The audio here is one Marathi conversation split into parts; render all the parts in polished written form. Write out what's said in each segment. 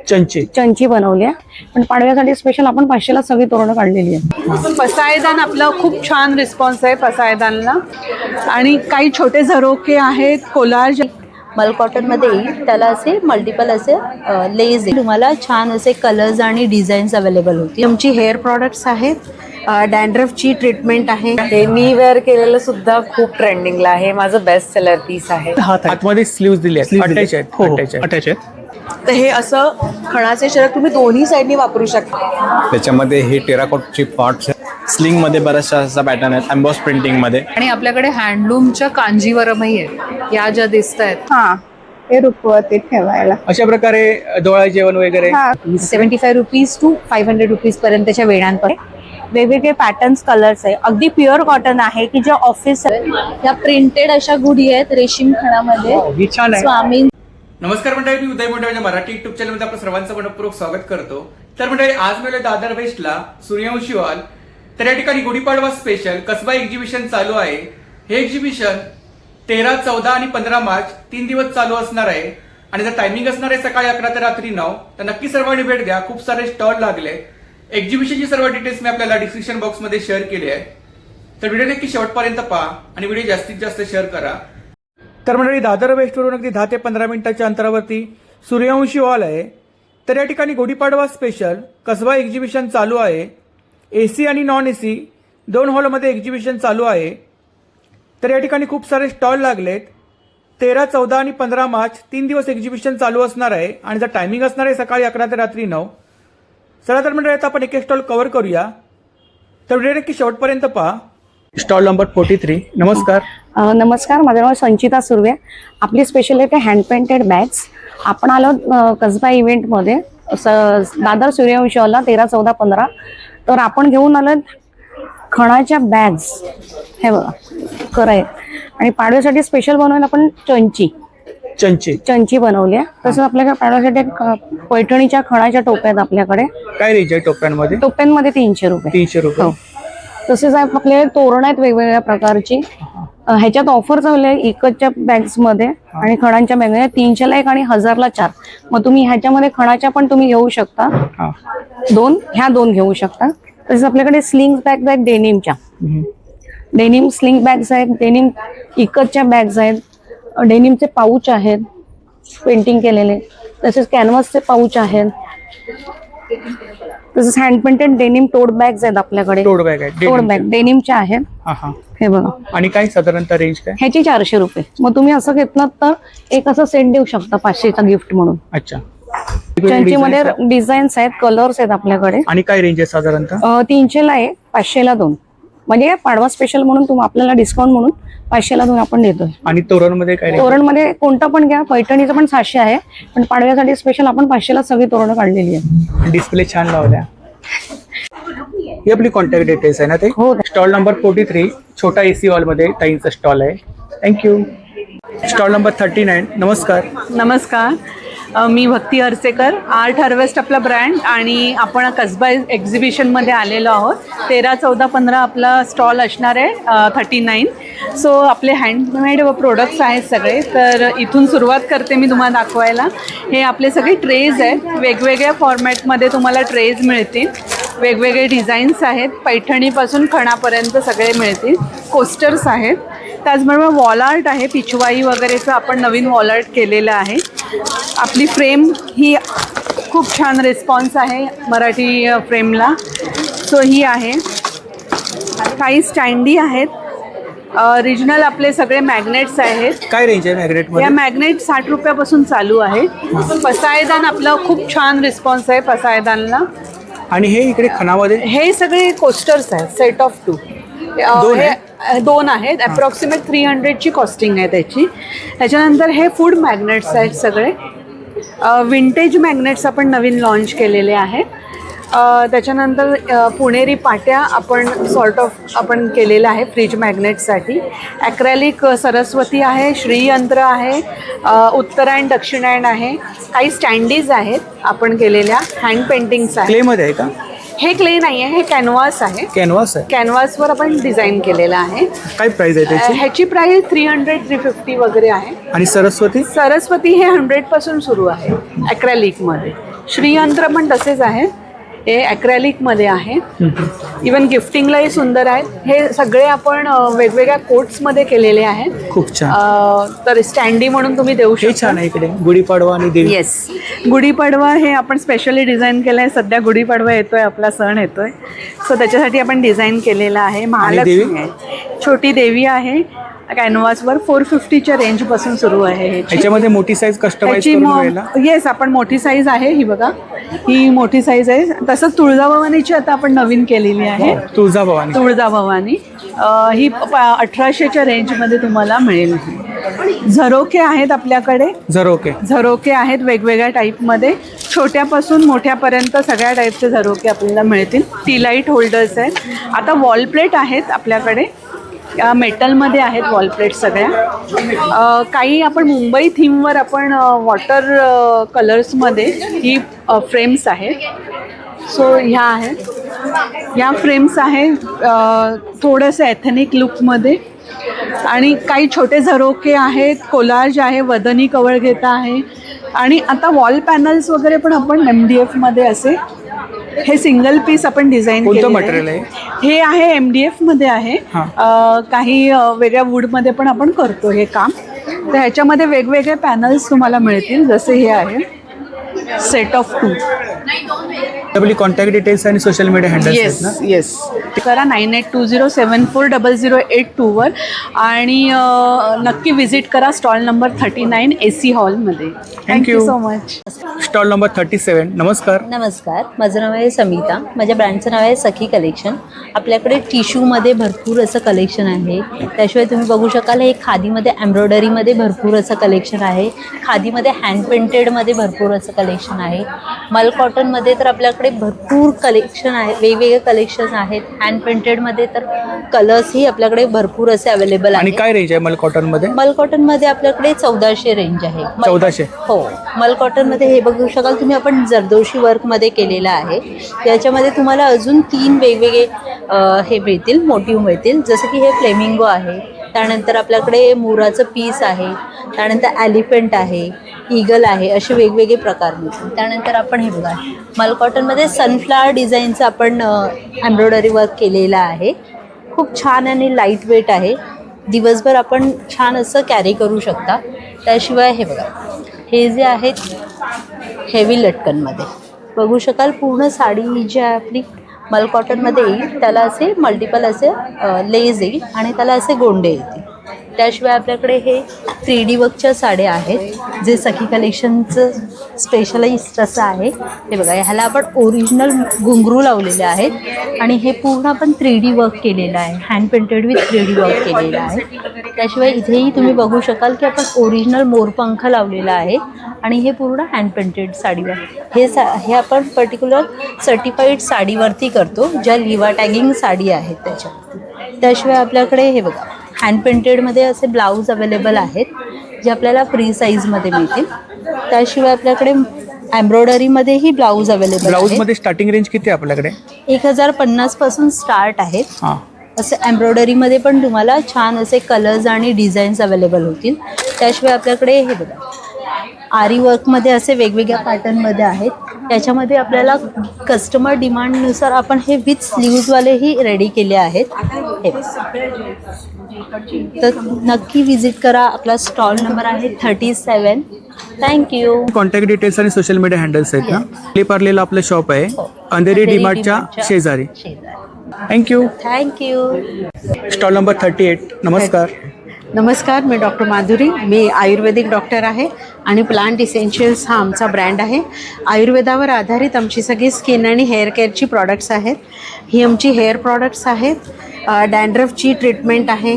चंची बनवली आहे, पण पाडव्यासाठी स्पेशल आपण 500 ला सगळी तोरणं काढलेली आहे. पसायदान आपलं खूप छान रिस्पॉन्स आहे पसायदानला. आणि काही छोटे झरोके आहेत, कोलाज मल कॉटन मध्ये येईल, त्याला असे मल्टिपल असे लेस आहे. तुम्हाला छान असे कलर्स आणि डिझाईन्स अवेलेबल होतील. तुमची हेअर प्रॉडक्ट्स आहेत, डॅन्ड्रफची ट्रीटमेंट आहे. हे मी वेअर केलेलं सुद्धा खूप ट्रेंडिंगला आहे, माझं बेस्ट सेलर पीस आहे. आतमध्ये स्लीव्ज दिले आहेत, अटॅच आहेत, अटॅच आहेत. तर हे असं खणाचे शरक तुम्ही दोन्ही साईडनी वापरू शकता. त्याच्यामध्ये हे टेराकॉटचे पार्ट्स स्लिंग मध्ये बऱ्याचशा असा पॅटर्न आहेत, एम्बॉस प्रिंटिंग मध्ये. आणि आपल्याकडे हँडलूमच्या कांजीवरमही आहेत, या ज्या दिसत आहेत. हे रुखवते ठेवायला. अशा प्रकारे डोळा जेवण वगैरे 75 रुपीज टू 500 रुपीज पर्यंतच्या वेळांपर्यंत वेगवेगळे पॅटर्न्स, कलर्स आहे. अगदी प्युअर कॉटन आहे की जे ऑफिस या प्रिंटेड अशा गुढी आहेत रेशीम खणामध्ये. ही छान आहे. स्वामी नमस्कार मंडळी, मी उदय मोठे मराठी युट्यूब चॅनल मध्ये आपलं सर्वांचं मनपूर्वक स्वागत करतो. तर मंडळी, आज मी दादर वेस्टला सूर्यवंशी हॉल. तर या ठिकाणी गुढीपाडवा स्पेशल कसबा एक्झिबिशन चालू आहे. हे एक्झिबिशन 13, 14 आणि 15 मार्च 3 दिवस चालू असणार आहे. आणि जर टायमिंग असणार आहे सकाळी 11 ते रात्री 9, तर नक्की सर्वांनी भेट द्या. खूप सारे स्टॉल लागले. एक्झिबिशनची सर्व डिटेल्स मी आपल्याला डिस्क्रिप्शन बॉक्समध्ये शेअर केली आहे. तर व्हिडिओ नक्की शेवटपर्यंत पहा आणि व्हिडिओ जास्तीत जास्त शेअर करा. तर मंडळी, दादर वेस्टवरून अगदी 10 ते 15 मिनिटाच्या अंतरावरती सूर्यवंशी हॉल आहे. तर या ठिकाणी गुढीपाडवा स्पेशल कसबा एक्झिबिशन चालू आहे. AC आणि नॉन AC दोन हॉलमध्ये एक्झिबिशन चालू आहे. तर या ठिकाणी खूप सारे स्टॉल लागलेत. 13, 14 आणि 15 मार्च 3 दिवस एक्झिबिशन चालू असणार आहे. आणि जर टायमिंग असणार आहे सकाळी 11 ते रात्री 9. चला तर मंडळी, आता आपण एक स्टॉल कव्हर करूया. तर व्हिडिओ नक्की शेवटपर्यंत पहा. Stall number 43. नमस्कार. नमस्कार, माझं नाव संचिता सुर्वे. आपली स्पेशलिटी हँड पेंटेड बॅग्स. आपण आलो कसबा इव्हेंटमध्ये दादर सूर्यवंशी हॉलला 13, 14, 15. तर आपण घेऊन आलो खणाच्या बॅग्स. हे बघा खरं आहे. आणि पाडव्यासाठी स्पेशल बनवायला आपण चंची बनवली आहे. तसंच आपल्याकडे पाडव्यासाठी पैठणीच्या खणाच्या टोप्या आहेत आपल्याकडे. काय रेंज आहे टोप्यांमध्ये? टोप्यांमध्ये 300 रुपये. 300 रुपये. तसेच आपले तोरण आहेत वेगवेगळ्या प्रकारची. ह्याच्यात ऑफर चालू आहे इकतच्या बॅग्स मध्ये आणि खणांच्या बॅग 300 ला 1 आणि 1000 ला 4. मग तुम्ही ह्याच्यामध्ये खणाच्या पण तुम्ही घेऊ शकता. दोन घेऊ शकता. तसेच आपल्याकडे स्लिंग बॅग्स आहेत डेनिमच्या. डेनिम स्लिंग बॅग्स आहेत, डेनिम इकतच्या बॅग्स आहेत, डेनिमचे पाऊच आहेत पेंटिंग केलेले. तसेच कॅनव्हासचे पाऊच आहेत. तसेच hand painted denim tote bags आहेत आपल्याकडे. टोट बॅग डेनिमच्या आहेत. हे बघा. आणि काय साधारणतः रेंज काय? ह्याची 400 रुपये. मग तुम्ही असं घेतलात तर एक असं सेट देऊ शकता 500चा गिफ्ट म्हणून. अच्छा. चंचीमध्ये डिझाईन्स आहेत, कलर्स आहेत आपल्याकडे. आणि काय रेंज आहे साधारणतः? 300 ला 1, 500 ला 2. म्हणजे पाडवा स्पेशल म्हणून तुम्ही आपल्याला डिस्काउंट म्हणून 500 ला 2 आपण देतोय. आणि तोरणमध्ये काय? तोरणमध्ये कोणतं पण घ्या. पैठणीचं पण 700 आहे, पण पाडव्यासाठी स्पेशल आपण 500 ला सगळी तोरणं काढलेली आहे. डिस्प्ले छान लावल्या. ही आपली कॉन्टॅक्ट डिटेल्स आहे ना ते? हो. स्टॉल नंबर 43 छोटा AC हॉल मध्ये ताईंचा स्टॉल आहे. थँक्यू. Stall number 39. नमस्कार. नमस्कार. मी भक्ती हर्सेकर. आर्ट हार्वेस्ट आपला ब्रँड आणि आपण कसबा एक्झिबिशनमध्ये आलेलो आहोत. 13, 14, 15 आपला स्टॉल असणार आहे. 39. सो आपले हँडमेड प्रोडक्ट्स आहेत सगळे. तर इथून सुरुवात करते मी तुम्हाला दाखवायला. हे आपले सगळे ट्रेज आहेत. वेगवेगळ्या फॉर्मॅटमध्ये तुम्हाला ट्रेज मिळतील. वेगवेगळे डिझाईन्स आहेत. पैठणीपासून खणापर्यंत सगळे मिळतील. कोस्टर्स आहेत. त्याचबरोबर वॉल आर्ट आहे. पिछवाई वगैरेचं आपण नवीन वॉल आर्ट केलेलं आहे. आपली फ्रेम ही खूप छान रिस्पॉन्स आहे मराठी फ्रेमला. सो ही आहे. काही स्टँडी आहेत. रिजनल आपले सगळे मॅग्नेट्स आहेत. काय रेंज आहे मॅग्नेट मध्ये? या मॅग्नेट 60 रुपयापासून चालू आहे. पसायदान आपलं खूप छान रिस्पॉन्स आहे पसायदानला. आणि हे इकडे खणामध्ये हे सगळे कोस्टर्स आहेत. Set of 2. दोन आहेत. अप्रॉक्सिमेट 300ची कॉस्टिंग आहे त्याची. त्याच्यानंतर हे फूड मॅग्नेट्स आहेत सगळे. विंटेज मॅग्नेट्स आपण नवीन लॉन्च केलेले आहेत. त्याच्यानंतर पुणेरी पाट्या आपण सॉर्ट ऑफ आपण केलेलं आहे फ्रीज मॅग्नेटसाठी. ॲक्रेलिक सरस्वती आहे, श्रीयंत्र आहे, उत्तरायण दक्षिणायण आहे. काही स्टँडीज आहेत आपण केलेल्या. हँड पेंटिंग्स आहेत. क्लेमध्ये आहे का? हे क्ले नाही आहे, हे कॅनव्हास आहे. कॅनव्हास आहे. कॅनव्हासवर आपण डिझाईन केलेलं आहे. काय प्राइस आहे त्याची? ह्याची प्राइस 300, 350 वगैरे आहे. आणि सरस्वती? सरस्वती हे 100 पासून सुरू आहे ॲक्रेलिकमध्ये. श्रीयंत्र पण तसेच आहे, हे ॲक्रेलिकमध्ये आहे. इवन गिफ्टिंगलाही सुंदर आहेत. हे सगळे आपण वेगवेगळ्या कोट्समध्ये केलेले आहेत. खूप छान. तर स्टँडी म्हणून तुम्ही देऊ हे शकता. छान आहे इकडे गुढीपाडवा आणि देवी. येस, गुढीपाडवा हे आपण स्पेशली डिझाईन केलं आहे. सध्या गुढीपाडवा येतोय, आपला सण येतोय, सो त्याच्यासाठी आपण डिझाइन केलेलं आहे. महालक्ष्मी आहे, छोटी देवी आहे. कॅनव्हासवर 450च्या रेंजपासून सुरू आहे. ह्याच्यामध्ये मोठी साईज कस्टमाइज करून मिळेला. येस, आपण मोठी साईज आहे. ही बघा, ही मोठी साईज आहे. तसंच तुळजाभवानीची आता आपण नवीन केलेली आहे. तुळजाभवानी. तुळजाभवानी ही 1800च्या रेंजमध्ये तुम्हाला मिळेल. झरोके आहेत आपल्याकडे. झरोके आहेत वेगवेगळ्या टाईपमध्ये, छोट्यापासून मोठ्यापर्यंत सगळ्या टाईपचे झरोके आपल्याला मिळतील. टी लाईट होल्डर्स आहेत. आता वॉल प्लेट आहेत आपल्याकडे, मेटलमध्ये आहेत वॉल प्लेट सगळ्या. काही आपण मुंबई थीमवर आपण वॉटर कलर्समध्ये ही फ्रेम्स आहेत. सो ह्या आहेत, ह्या फ्रेम्स आहेत थोडंसं एथेनिक लुकमध्ये. आणि काही छोटे झरोके आहेत, कोलाज आहे, वदनी कवळ घेता आहे. आणि आता वॉल पॅनल्स वगैरे पण आपण MDFमध्ये असे, हे सिंगल पीस आपण डिझाईन केलेलं मटेरियल आहे. हे आहे MDF मध्ये आहे. काही वेगळ्या वूडमध्ये पण आपण करतो हे काम. तर ह्याच्यामध्ये वेगवेगळे पॅनल्स तुम्हाला मिळतील. जसे हे आहे सेट ऑफ 2. आपली कॉन्टॅक्ट डिटेल्स आणि सोशल मीडिया हँडल्स आहेत ना. येस, करा 9820740082 वर आणि नक्की विजिट करा स्टॉल नंबर 39 AC हॉलमध्ये. Thank you so much. Stall number 37. नमस्कार. नमस्कार, माझं नाव आहे समिता. माझ्या ब्रँडचं नाव आहे सखी कलेक्शन. आपल्याकडे टिश्यूमध्ये भरपूर असं कलेक्शन आहे. त्याशिवाय तुम्ही बघू शकाल हे खादीमध्ये एम्ब्रॉयडरीमध्ये भरपूर असं कलेक्शन आहे. खादीमध्ये हँड पेंटेडमध्ये भरपूर असं कलेक्शन आहे. मल कॉटनमध्ये तर आपल्याकडे भरपूर कलेक्शन आहे, वेगवेगळे कलेक्शन आहेत. हँड पेंटेडमध्ये तर कलर्सही आपल्याकडे भरपूर असे अवेलेबल आणि आहेत. काय रेंज आहे मल कॉटनमध्ये? मल कॉटनमध्ये आपल्याकडे 1400 रेंज आहे. 1400? हो. मल कॉटनमध्ये हे बघू शकाल तुम्ही, आपण जरदोशी वर्कमध्ये केलेलं आहे. याच्यामध्ये तुम्हाला अजून 3 वेगवेगळे हे मिळतील, मोटिव्ह मिळतील. जसं की हे फ्लेमिंगो आहे, त्यानंतर आपल्याकडे मोराचं पीस आहे, त्यानंतर ॲलिफंट आहे, ईगल आहे, असे वेगवेगळे प्रकार मिळतील. त्यानंतर आपण हे बघा, मल कॉटनमध्ये सनफ्लावर डिझाईनचं आपण एम्ब्रॉयडरी वर्क केलेलं आहे. खूप छान आणि लाईट वेट आहे. दिवसभर आपण छान असं कॅरी करू शकता. त्याशिवाय हे बघा, हे जे आहेत हेवी लटकनमध्ये बघू शकाल. पूर्ण साडी जी आहे आपली मल कॉटनमध्ये येईल, त्याला असे मल्टिपल असे लेस येईल आणि त्याला असे गोंडे येतील. त्याशिवाय आपल्याकडे हे 3D वर्कच्या साड्या आहेत, जे सखी कलेक्शनचं स्पेशलाइस्ट असं आहे. हे बघा, ह्याला आपण ओरिजिनल घुंगरू लावलेले आहेत आणि हे पूर्ण आपण 3D वर्क केलेलं आहे. Hand painted with 3D work केलेलं आहे. त्याशिवाय इथेही तुम्ही बघू शकाल की आपण ओरिजिनल मोरपंख लावलेला आहे आणि हे पूर्ण हँड पेंटेड साडीवर. हे आपण पर्टिक्युलर सर्टिफाईड साडीवरती करतो, ज्या लिवा टॅगिंग साडी आहेत त्याच्या. त्याशिवाय आपल्याकडे हे बघा, हँड पेंटेडमध्ये असे ब्लाऊज अवेलेबल आहेत, जे आपल्याला फ्री साईजमध्ये मिळतील. त्याशिवाय आपल्याकडे एम्ब्रॉयडरीमध्येही ब्लाऊज अवेलेबल. ब्लाऊजमध्ये स्टार्टिंग रेंज किती आहे आपल्याकडे? 1050 पासून स्टार्ट आहेत. असं एम्ब्रॉयडरीमध्ये पण तुम्हाला छान असे कलर्स आणि डिझाईन्स अवेलेबल होतील. त्याशिवाय आपल्याकडे हे बघा, आरी वर्कमध्ये असे वेगवेगळ्या पॅटर्नमध्ये आहेत. त्याच्यामध्ये आपल्याला कस्टमर डिमांडनुसार आपण हे विथ स्लीव्जवालेही रेडी केले आहेत. हे तर नक्की विजिट करा. आपला स्टॉल नंबर आहे 37. थँक्यू. कॉन्टॅक्ट डिटेल्स आणि सोशल मीडिया हँडल्स आहेत ना. पार्लेला आपलं शॉप आहे, अंधेरी डीमार्टच्या शेजारी. थँक्यू. Stall number 38. नमस्कार. नमस्कार, मी डॉक्टर माधुरी. मी आयुर्वेदिक डॉक्टर आहे आणि प्लांट इसेन्शियल्स हा आमचा ब्रँड आहे. आयुर्वेदावर आधारित आमची सगळी स्किन आणि हेअर केअरची प्रॉडक्ट्स आहेत. ही आमची हेअर प्रॉडक्ट्स आहेत. डॅन्ड्रफची ट्रीटमेंट आहे.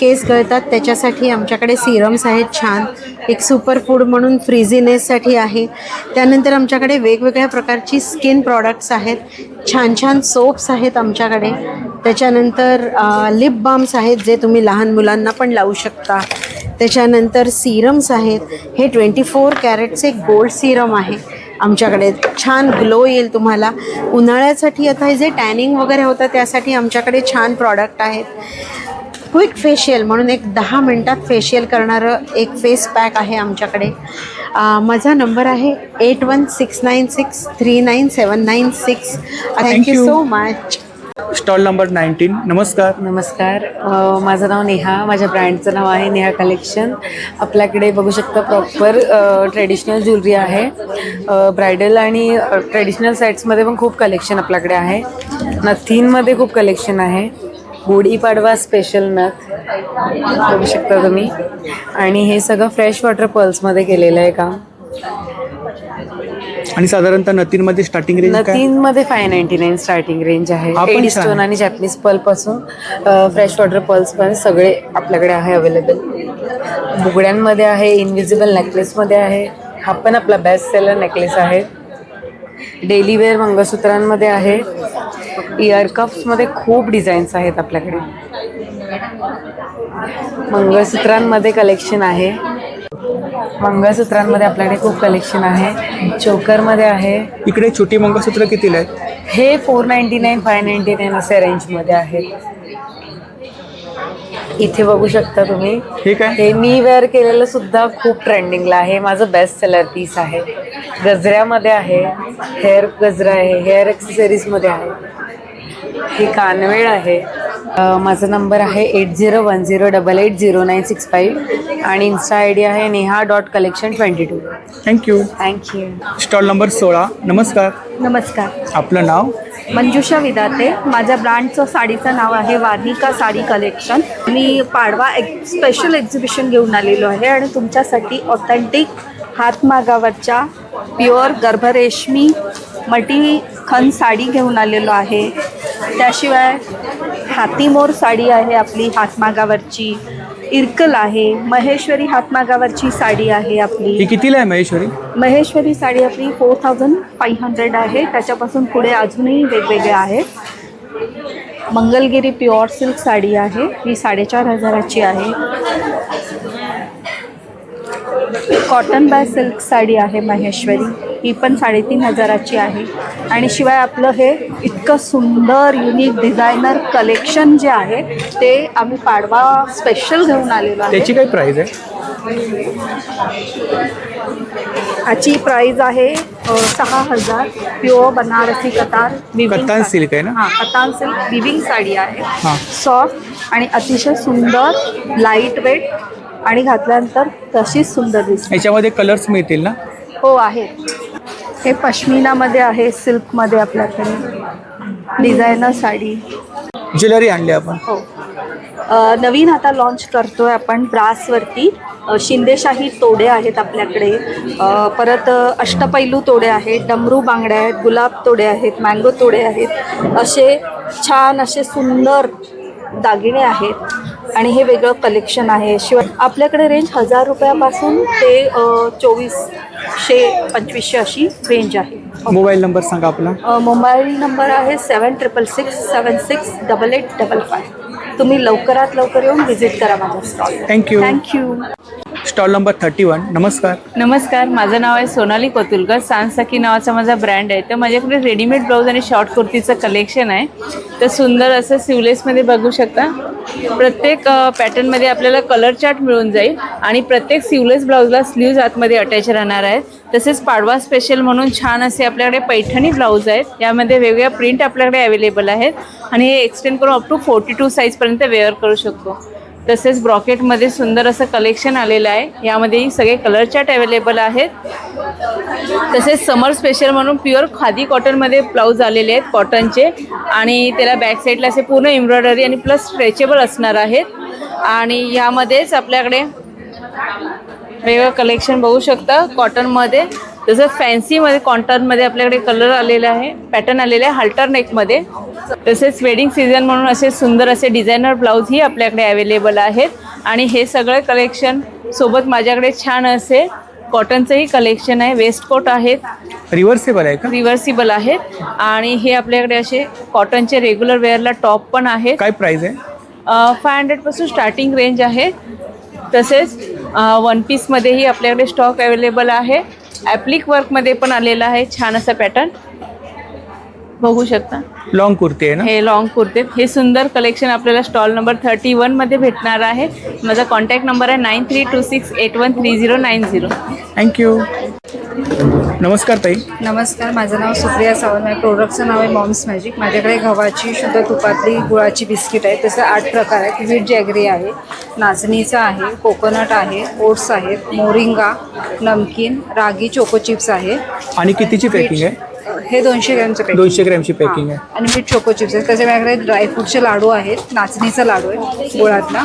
केस गळतात त्याच्यासाठी आमच्याकडे सिरम्स आहेत छान. एक सुपर फूड म्हणून फ्रीझीनेससाठी आहे. त्यानंतर आमच्याकडे वेगवेगळ्या प्रकारची स्किन प्रॉडक्ट्स आहेत. छान छान सोप्स आहेत आमच्याकडे. त्याच्यानंतर लिप बाम्स आहेत, जे तुम्ही लहान मुलांना पण लावू शकता. त्याच्यानंतर सिरम्स आहेत. हे 24 कॅरेटचे गोल्ड सिरम आहे आमच्याकडे. छान ग्लो येईल तुम्हाला उन्हाळ्यासाठी. आता हे जे टॅनिंग वगैरे होतं त्यासाठी आमच्याकडे छान प्रॉडक्ट आहेत. क्विक फेशियल म्हणून एक 10 मिनिटात फेशियल करणारं एक फेस पॅक आहे आमच्याकडे. माझा नंबर आहे 8169639796. Thank you so much. Stall number 19. नमस्कार. नमस्कार, माझं नाव नेहा, माझ्या ब्रँडचं नाव आहे नेहा कलेक्शन. आपल्याकडे बघू शकता प्रॉपर ट्रेडिशनल ज्वेलरी आहे. ब्रायडल आणि ट्रेडिशनल सेट्समध्ये पण खूप कलेक्शन आपल्याकडे आहे. नथींमध्ये खूप कलेक्शन आहे. गुढीपाडवा स्पेशल नथ बघू शकता तुम्ही. आणि हे सगळं फ्रेश वॉटर पर्ल्समध्ये केलेलं आहे काम. आणि साधारणतः नथींमध्ये स्टार्टिंग रेंज काय? नथींमध्ये 599 स्टार्टिंग रेंज आहे. हा पण एडी छान स्टोन आहे. आणि जॅपनीज पर्ल पासून फ्रेश वॉटर पर्ल्स पण सगळे आपल्याकडे आहे अवेलेबल. बुगड्यांमध्ये आहे, इनविजिबल नेकलेसमध्ये आहे. हा पण आपला बेस्ट सेलर नेकलेस आहे. डेली वेअर मंगळसूत्रांमध्ये आहे. इयर कप्समध्ये खूप डिझाईन्स आहेत आपल्याकडे. मंगळसूत्रांमध्ये कलेक्शन आहे. मंगळसूत्रांमध्ये आपल्याकडे खूप कलेक्शन आहे. चोकरमध्ये आहे. इकडे छोटी मंगळसूत्र कितीला आहेत? हे 499 599 असे रेंजमध्ये आहेत. इथे बघू शकता तुम्ही. हे काय? हे मी वेअर केलेलं सुद्धा खूप ट्रेंडिंगला आहे. माझं बेस्ट सेलर पीस आहे. गजऱ्यामध्ये आहे. हेअर गजरा आहे. हेअर ॲक्सेसरीजमध्ये आहे. हे कानवेळ आहे. माझा नंबर आहे 8010880965 आणि इन्स्टा आय डी आहे neha.collection22. Thank you. Thank you. Stall number 16. नमस्कार. नमस्कार, आपलं नाव? मंजुषा विदाते. माझ्या ब्रँडचं साडीचं नाव आहे वार्निका साडी कलेक्शन. मी पाडवा स्पेशल एक्झिबिशन घेऊन आलेलो आहे आणि तुमच्यासाठी ऑथेंटिक हातमागावरच्या प्युअर गर्भरेशमी मल्टी खन साडी घेऊन आलेलो आहे. त्याशिवाय हातीमोर साडी आहे आपली हातमागावरची. इरकल आहे. महेश्वरी हातमागावरची साडी आहे आपली. ही कितीला आहे महेश्वरी? महेश्वरी साडी आपली 4500 आहे. त्याच्यापासून पुढे अजूनही वेगवेगळे आहेत. मंगलगिरी प्युअर सिल्क साडी आहे. ही 4500ची आहे. कॉटन बाय सिल्क साडी आहे महेश्वरी. ही पण 3500ची आहे. आणि शिवाय आपलं हे इतकं सुंदर युनिक डिझायनर कलेक्शन जे आहे ते आम्ही पाडवा स्पेशल घेऊन आलेलो आहे. त्याची काय प्राइस आहे? ह्याची प्राईज आहे 6000. प्युअर बनारसी कतार कतान सिल्क आहे ना? हां, कतान सिल्क विविंग साडी आहे. हां. सॉफ्ट आणि अतिशय सुंदर, लाईट वेट आणि घातल्यानंतर तशीच सुंदर दिसते. याच्यामध्ये कलर्स मिळतील ना? हो आहे. हे पश्मिनामध्ये आहे, सिल्कमध्ये आपल्याकडे डिझायनर साडी. ज्वेलरी आणली आपण. हो. नवीन आता लॉन्च करतोय आपण ब्रासवरती. शिंदेशाही तोडे आहेत आपल्याकडे. परत अष्टपैलू तोडे आहेत, डमरू बांगड्या आहेत, गुलाब तोडे आहेत, मँगो तोडे आहेत. असे छान असे सुंदर दागिने आहेत आणि हे वेगळं कलेक्शन आहे. शिवाय आपल्याकडे रेंज 1000 रुपयापासून ते 2400-2500 अशी रेंज आहे. मोबाईल नंबर सांगा आपला. मोबाईल नंबर आहे 7666768855. तुम्ही लवकरात लवकर येऊन व्हिजिट करा माझा stall. Thank you. Thank you. Stall number 31. नमस्कार. नमस्कार, माझं नाव आहे सोनाली कोतुलकर. सांसकी नावाचा माझा ब्रँड आहे. तर माझ्याकडे रेडीमेड ब्लाऊज आणि शॉर्ट कुर्तीचं कलेक्शन आहे. तर सुंदर असं सिवलेसमध्ये बघू शकता. प्रत्येक पॅटर्नमध्ये आपल्याला कलर चार्ट मिळून जाईल आणि प्रत्येक सिवलेस ब्लाऊजला स्लीव्ज आतमध्ये अटॅच राहणार आहेत. तसेच पाडवा स्पेशल म्हणून छान असे आपल्याकडे पैठणी ब्लाऊज आहेत. यामध्ये वेगवेगळ्या प्रिंट आपल्याकडे अवेलेबल आहेत आणि हे एक्सटेंड करून अप टू 42 साईजपर्यंत वेअर करू शकतो. तसेच ब्रॉकेटमध्ये सुंदर असं कलेक्शन आलेलं आहे. यामध्येही सगळे कलर चार्ट अवेलेबल आहेत. तसेच समर स्पेशल म्हणून प्युअर खादी कॉटनमध्ये ब्लाऊज आलेले आहेत कॉटनचे आणि त्याला बॅक साईडला असे पूर्ण एम्ब्रॉयडरी आणि प्लस स्ट्रेचेबल असणार आहेत. आणि यामध्येच आपल्याकडे वेगळं कलेक्शन बघू शकता कॉटनमध्ये. तसंच फॅन्सीमध्ये कॉटनमध्ये आपल्याकडे कलर आलेला आहे, पॅटर्न आलेले आहे हाल्टर नेकमध्ये. तसेच वेडिंग सीझन म्हणून असे सुंदर असे डिझायनर ब्लाऊजही आपल्याकडे अवेलेबल आहेत. आणि हे सगळे कलेक्शन सोबत माझ्याकडे छान असे कॉटनचंही कलेक्शन आहे. वेस्टकोट आहेत, रिव्हर्सेबल आहे का? रिव्हर्सिबल आहेत. आणि हे आपल्याकडे असे कॉटनचे रेग्युलर वेअरला टॉप पण आहेत. काय प्राइस आहे? 500 पासून स्टार्टिंग रेंज आहे. तसेच वन पीसमध्येही आपल्याकडे स्टॉक अवेलेबल आहे. ॲप्लिक वर्कमध्ये पण आलेला आहे छान असा पॅटर्न. बघू शकता लॉंग कुर्ती आहे ना? हे लॉंग कुर्ते, हे सुंदर कलेक्शन आपल्याला स्टॉल नंबर 31 मध्ये भेटणार आहे. माझा कॉन्टॅक्ट नंबर आहे 9326813090. थँक्यू. नमस्कार ताई. नमस्कार, माझं नाव सुप्रिया सावंत. माझ्या प्रोडक्टचं नाव आहे मॉम्स मॅजिक. माझ्याकडे गव्हाची शुद्ध तुपातली गुळाची बिस्किट आहे. तसं 8 प्रकार आहेत. व्हीट जॅगरी आहे, नाचणीचं आहे, कोकोनट आहे, ओट्स आहेत, मोरिंगा, नमकीन, रागी चोको चिप्स आहे. आणि कितीची पॅकिंग आहे? हे 200 ग्रॅमचं पॅकिंग. 200 ग्रॅमची पॅकिंग आहे. आणि मीठ चोको चिप्स आहेत. तसे माझ्याकडे ड्रायफ्रूटचे लाडू आहेत, नाचणीचा लाडू आहे गुळातला.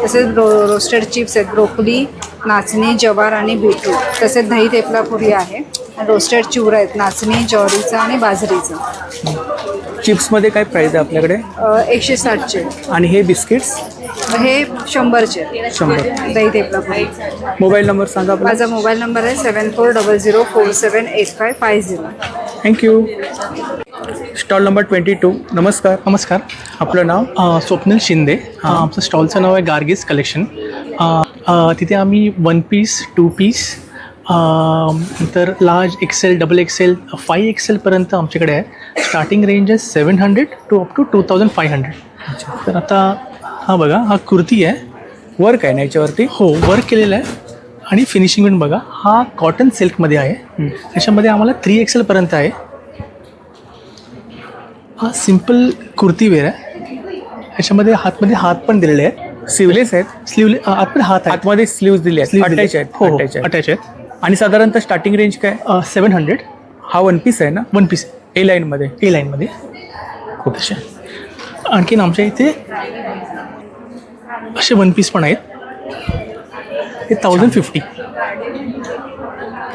तसेच रोस्टेड चिप्स आहेत, ब्रोकोली, नाचणी, जवार आणि बीटरूट. तसेच दही थेपला पुरी आहे. रोस्टेड चिवरा आहेत, नाचणी, ज्वारीचं आणि बाजरीचं. चिप्समध्ये काय प्राईस आहे आपल्याकडे? 160चे. आणि हे बिस्किट्स? हे 100चे. 100. दही थेपला पुरी. मोबाईल नंबर सांगा आपला. माझा मोबाईल नंबर आहे 7400478550. थँक्यू. Stall number 22. नमस्कार. नमस्कार. आपलं नाव? स्वप्नील शिंदे. आमचं स्टॉलचं नाव आहे गार्गीज कलेक्शन. तिथे आम्ही 1 पीस, 2 पीस, तर लार्ज एक्सेल, डबल एक्सेल, 5 एक्सेलपर्यंत आमच्याकडे आहे. स्टार्टिंग रेंज आहे 700 टू अप टू 2500. तर आता हा बघा, हा कुर्ती आहे. वर्क आहे ना याच्यावरती? हो, वर्क केलेलं आहे. आणि फिनिशिंग पण बघा, हा कॉटन सिल्कमध्ये आहे. त्याच्यामध्ये आम्हाला 3 एक्सेलपर्यंत आहे. हा सिम्पल कुर्ती वेअर आहे. ह्याच्यामध्ये हातमध्ये हात पण दिलेले आहेत. स्लीवलेस आहेत? स्लीवले आतमध्ये हात आहे. आतमध्ये स्लीव्ज दिले आहेत. अटॅच आहेत. हो, अटॅच आहेत. आहेत. आणि साधारणतः स्टार्टिंग रेंज काय? 700. हा 1 पीस आहे ना? 1 पीस ए लाईनमध्ये. ए लाईनमध्ये खूप असे. आणखीन आमच्या इथे असे 1 पीस पण आहेत. हे 1050.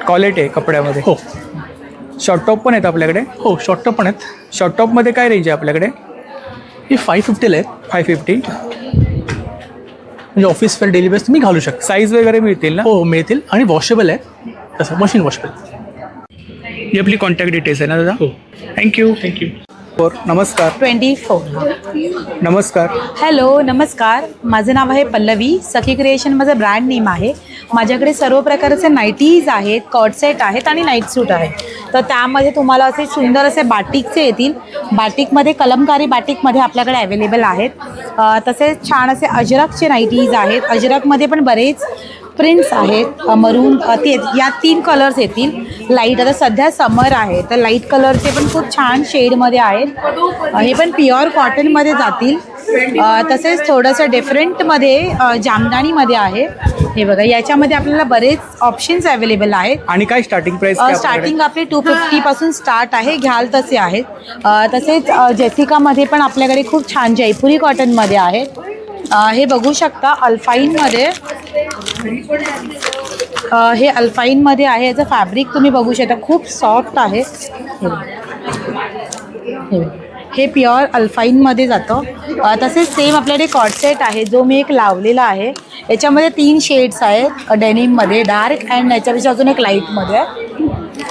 क्वालिटी आहे कपड्यामध्ये. हो. शॉर्ट टॉप पण आहेत आपल्याकडे? हो, शॉर्ट टॉप पण आहेत. शॉर्ट टॉपमध्ये काय रेंज आहे आपल्याकडे? हे 550ला आहेत. 550. म्हणजे ऑफिस फेअर डेली बेस तुम्ही घालू शकता. साईज वगैरे मिळतील ना? हो, मिळतील. आणि वॉशेबल आहे, तसं मशीन वॉशेबल. ही आपली कॉन्टॅक्ट डिटेल्स आहे ना दादा? हो. थँक्यू. नमस्कार. 24. नमस्कार. हॅलो, नमस्कार. माझं नाव आहे पल्लवी. सखी क्रिएशन माझं ब्रँड नेम आहे. माझ्याकडे सर्व प्रकारचे नाईटीज आहेत, कॉट सेट आहेत आणि नाईट सूट आहेत. तर त्यामध्ये तुम्हाला असे सुंदर असे बाटिकचे येतील. बाटिकमध्ये कलमकारी बाटिकमध्ये आपल्याकडे अवेलेबल आहेत. तसेच छान असे अजरकचे नाईटीज आहेत. अजरकमध्ये पण बरेच प्रिंट्स आहेत. मरून ते या 3 कलर्स येतील. लाईट, आता सध्या समर आहे तर लाईट कलरचे पण खूप छान शेडमध्ये आहेत. हे पण प्युअर कॉटनमध्ये जातील. तसेच थोडंसं डिफरंटमध्ये जामदानीमध्ये आहे. हे बघा, याच्यामध्ये आपल्याला बरेच ऑप्शन्स अवेलेबल आहेत. आणि काय स्टार्टिंग प्राइस? स्टार्टिंग आपली 250 पासून स्टार्ट आहे. घ्याल तसे आहेत. तसेच जेसिकामध्ये पण आपल्याकडे खूप छान जयपुरी कॉटनमध्ये आहेत. हे बघू शकता अल्फाईनमध्ये. हे अल्फाईनमध्ये आहे. याचं फॅब्रिक तुम्ही बघू शकता, खूप सॉफ्ट आहे. हे प्युअर अल्फाईनमध्ये जातं. तसेच सेम आपल्याकडे कॉट सेट आहे जो मी एक लावलेला आहे. याच्यामध्ये 3 शेड्स आहेत. डेनिममध्ये डार्क अँड याच्यापेक्षा अजून एक लाईटमध्ये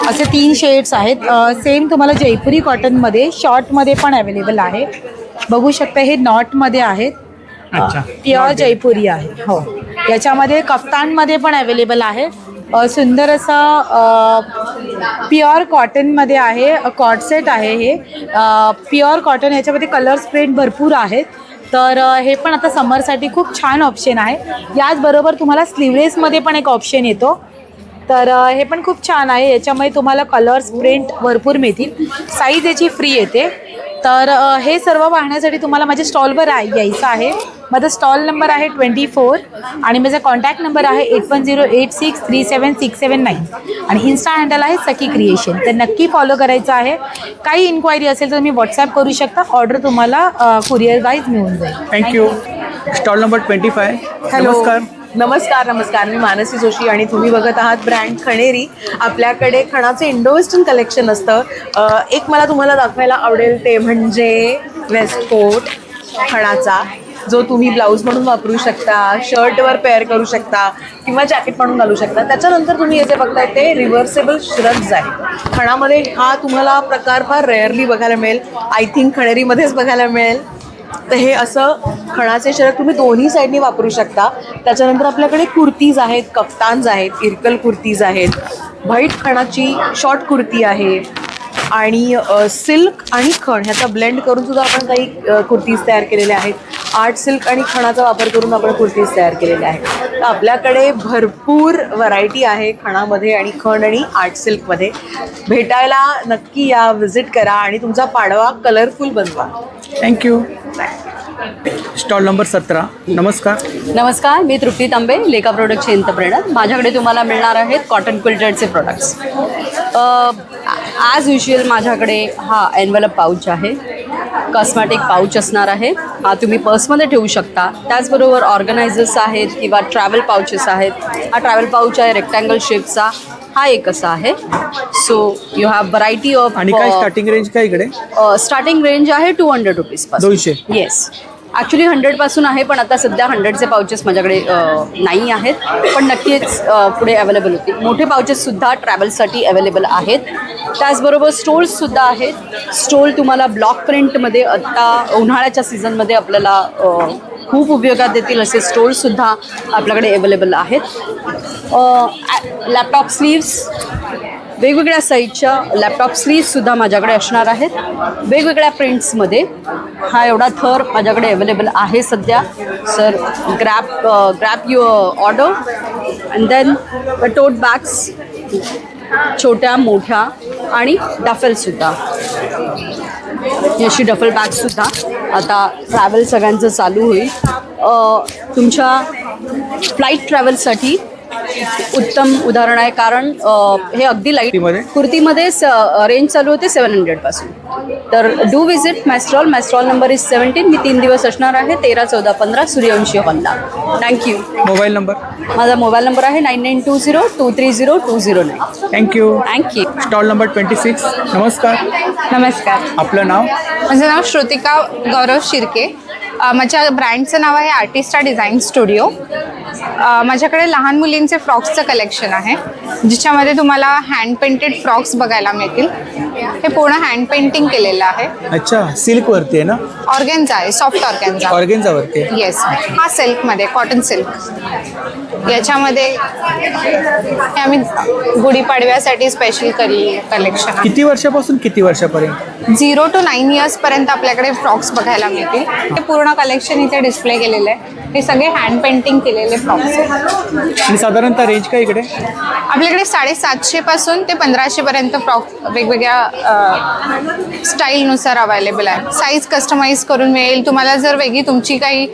असे 3 शेड्स आहेत. सेम तुम्हाला जयपुरी कॉटनमध्ये शॉर्टमध्ये पण अवेलेबल आहे. बघू शकता हे नॉटमध्ये आहेत. प्युअर जयपुरी आहे. हो, याच्यामध्ये कफ्तानमध्ये पण अवेलेबल आहे. सुंदर असा प्युअर कॉटनमध्ये आहे. कॉट सेट आहे हे प्युअर कॉटन. याच्यामध्ये कलर्स प्रिंट भरपूर आहेत. तर हे पण आता समरसाठी खूप छान ऑप्शन आहे. याचबरोबर तुम्हाला स्लीवलेसमध्ये पण एक ऑप्शन येतो. तर हे पण खूप छान आहे. याच्यामध्ये तुम्हाला कलर्स प्रिंट भरपूर मिळतील. साईज याची फ्री येते. तर हे सर्व पाहण्यासाठी तुम्हाला माझ्या स्टॉलवर यायचं आहे. माझा स्टॉल नंबर आहे 24 आणि माझा कॉन्टॅक्ट नंबर आहे 8108637679 आणि इन्स्टा हँडल आहे सखी क्रिएशन. तर नक्की फॉलो करायचं आहे. काही इन्क्वायरी असेल तर तुम्ही व्हॉट्सॲप करू शकता. ऑर्डर तुम्हाला कुरिअर वाईज मिळून जाईल. थँक्यू. Stall number 25. नमस्कार. नमस्कार. मी मानसी जोशी आणि तुम्ही बघत आहात ब्रँड खणेरी. आपल्याकडे खणाचे इंडो वेस्टर्न कलेक्शन असतं. एक मला तुम्हाला दाखवायला आवडेल ते म्हणजे वेस्टकोट खणाचा, जो तुम्ही ब्लाऊज म्हणून वापरू शकता, शर्टवर पेअर करू शकता किंवा जॅकेट म्हणून घालू शकता. त्याच्यानंतर तुम्ही येथे बघताय ते रिव्हर्सेबल श्रग्स आहे. खणामध्ये हा तुम्हाला प्रकार फार रेअरली बघायला मिळेल. आय थिंक खणेरीमध्येच बघायला मिळेल. तर हे असं खणाचे शर्ट तुम्ही दोन्ही साईडनी वापरू शकता. त्याच्यानंतर आपल्याकडे कुर्तीज आहेत, कफ्तान्स आहेत, इरकल कुर्तीज आहेत, व्हाईट खणाची शॉर्ट कुर्ती आहे. आणि सिल्क आणि खण ह्याचा ब्लेंड करून सुद्धा आपण काही कुर्तीज तयार केलेल्या आहेत. आर्ट सिल्क आणि खणाचा वापर करून आपण कुर्तीज तयार केलेल्या आहेत. तर आपल्याकडे भरपूर व्हरायटी आहे खणामध्ये आणि खण आणि आर्ट सिल्कमध्ये. भेटायला नक्की या, व्हिजिट करा आणि तुमचा पाडवा कलरफुल बनवा. थँक्यू. Stall number 17. नमस्कार. नमस्कार, मी तृप्ती तांबे, लेका प्रोडक्टचे एंटरप्रेनर. माझ्याकडे तुम्हाला मिळणार आहेत कॉटन क्विल्टेडचे प्रोडक्ट्स. ॲज युजल माझ्याकडे हा एन्व्हलप पाऊच आहे, कॉस्मॅटिक पाऊच असणार आहे. हा तुम्ही पर्समध्ये ठेवू शकता. त्याचबरोबर ऑर्गनायझर्स आहेत किंवा ट्रॅव्हल पाऊचेस आहेत. हा ट्रॅव्हल पाऊच आहे रेक्टँगल शेपचा. हा एक असा आहे. So you have variety of. आणि काय स्टार्टिंग रेंज काय इकडे? स्टार्टिंग रेंज आहे 200 रुपीजपासून. 200. येस, ॲक्च्युली 100पासून आहे, पण आता सध्या 100चे पाउचेस माझ्याकडे नाही आहेत, पण नक्कीच पुढे अवेलेबल होतील. मोठे पाउचेससुद्धा ट्रॅव्हलसाठी अवेलेबल आहेत. त्याचबरोबर स्टोल्ससुद्धा आहेत. स्टोल तुम्हाला ब्लॉक प्रिंटमध्ये आत्ता उन्हाळ्याच्या सीझनमध्ये आपल्याला खूप उपयोगात येतील असे स्टोल्ससुद्धा आपल्याकडे अवेलेबल आहेत. लॅपटॉप स्लीव्स, वेगवेगळ्या साईजच्या लॅपटॉप स्लीव्ससुद्धा माझ्याकडे असणार आहेत, वेगवेगळ्या प्रिंट्समध्ये. हा एवढा थर माझ्याकडे अवेलेबल आहे सध्या. Sir grab your order. And then tote bags, छोट्या मोठ्या आणि डफलसुद्धा. अशी डफल बॅगसुद्धा आता ट्रॅव्हल सगळ्यांचं चालू होईल. तुमच्या फ्लाईट ट्रॅव्हलसाठी उत्तम उदाहरण आहे, कारण हे अगदी लाईट कुर्तीमध्ये रेंज चालू होते 700पासून. तर do visit my stall. My stall number is 17. मी 3 दिवस असणार आहे, 13, 14, 15 सूर्यवंशी हॉलला. थँक्यू. Mobile number? माझा मोबाईल नंबर आहे 9920230209. थँक्यू. थँक्यू. Stall number 26. नमस्कार. नमस्कार. आपलं नाव? माझं नाव श्रुतिका गौरव शिर्के. माझ्या ब्रँडचं नाव आहे आर्टिस्टा डिझाईन स्टुडिओ. माझ्याकडे लहान मुलींचे फ्रॉक्सचं कलेक्शन आहे, ज्याच्यामध्ये तुम्हाला हँड पेंटेड फ्रॉक्स बघायला मिळतील. हे पूर्ण हँड पेंटिंग केलेलं आहे. अच्छा, सिल्क वरती आहे ना? ऑर्गेन्झा आहे, सॉफ्ट ऑर्गेन्झा. ऑर्गेन्झा वरती आहे. येस. हा सिल्कमध्ये, कॉटन सिल्क. याच्यामध्ये हे आम्ही गुढीपाडव्यासाठी स्पेशल कलेक्शन आहे. किती वर्षापासून किती वर्षापर्यंत? 0 to 9 इयर्सपर्यंत आपल्याकडे फ्रॉक्स बघायला मिळतील. हे पूर्ण कलेक्शन इथे डिस्प्ले केलेलं आहे. हे सगळे हँड पेंटिंग केलेले फ्रॉक्स आहेत. आणि साधारणतः रेंज काय इकडे? आपल्याकडे 750 पासून ते 1500 पर्यंत फ्रॉक वेगवेगळ्या स्टाईलनुसार अवेलेबल आहे. साईज कस्टमाइज करून मिळेल तुम्हाला. जर वेगळी तुमची काही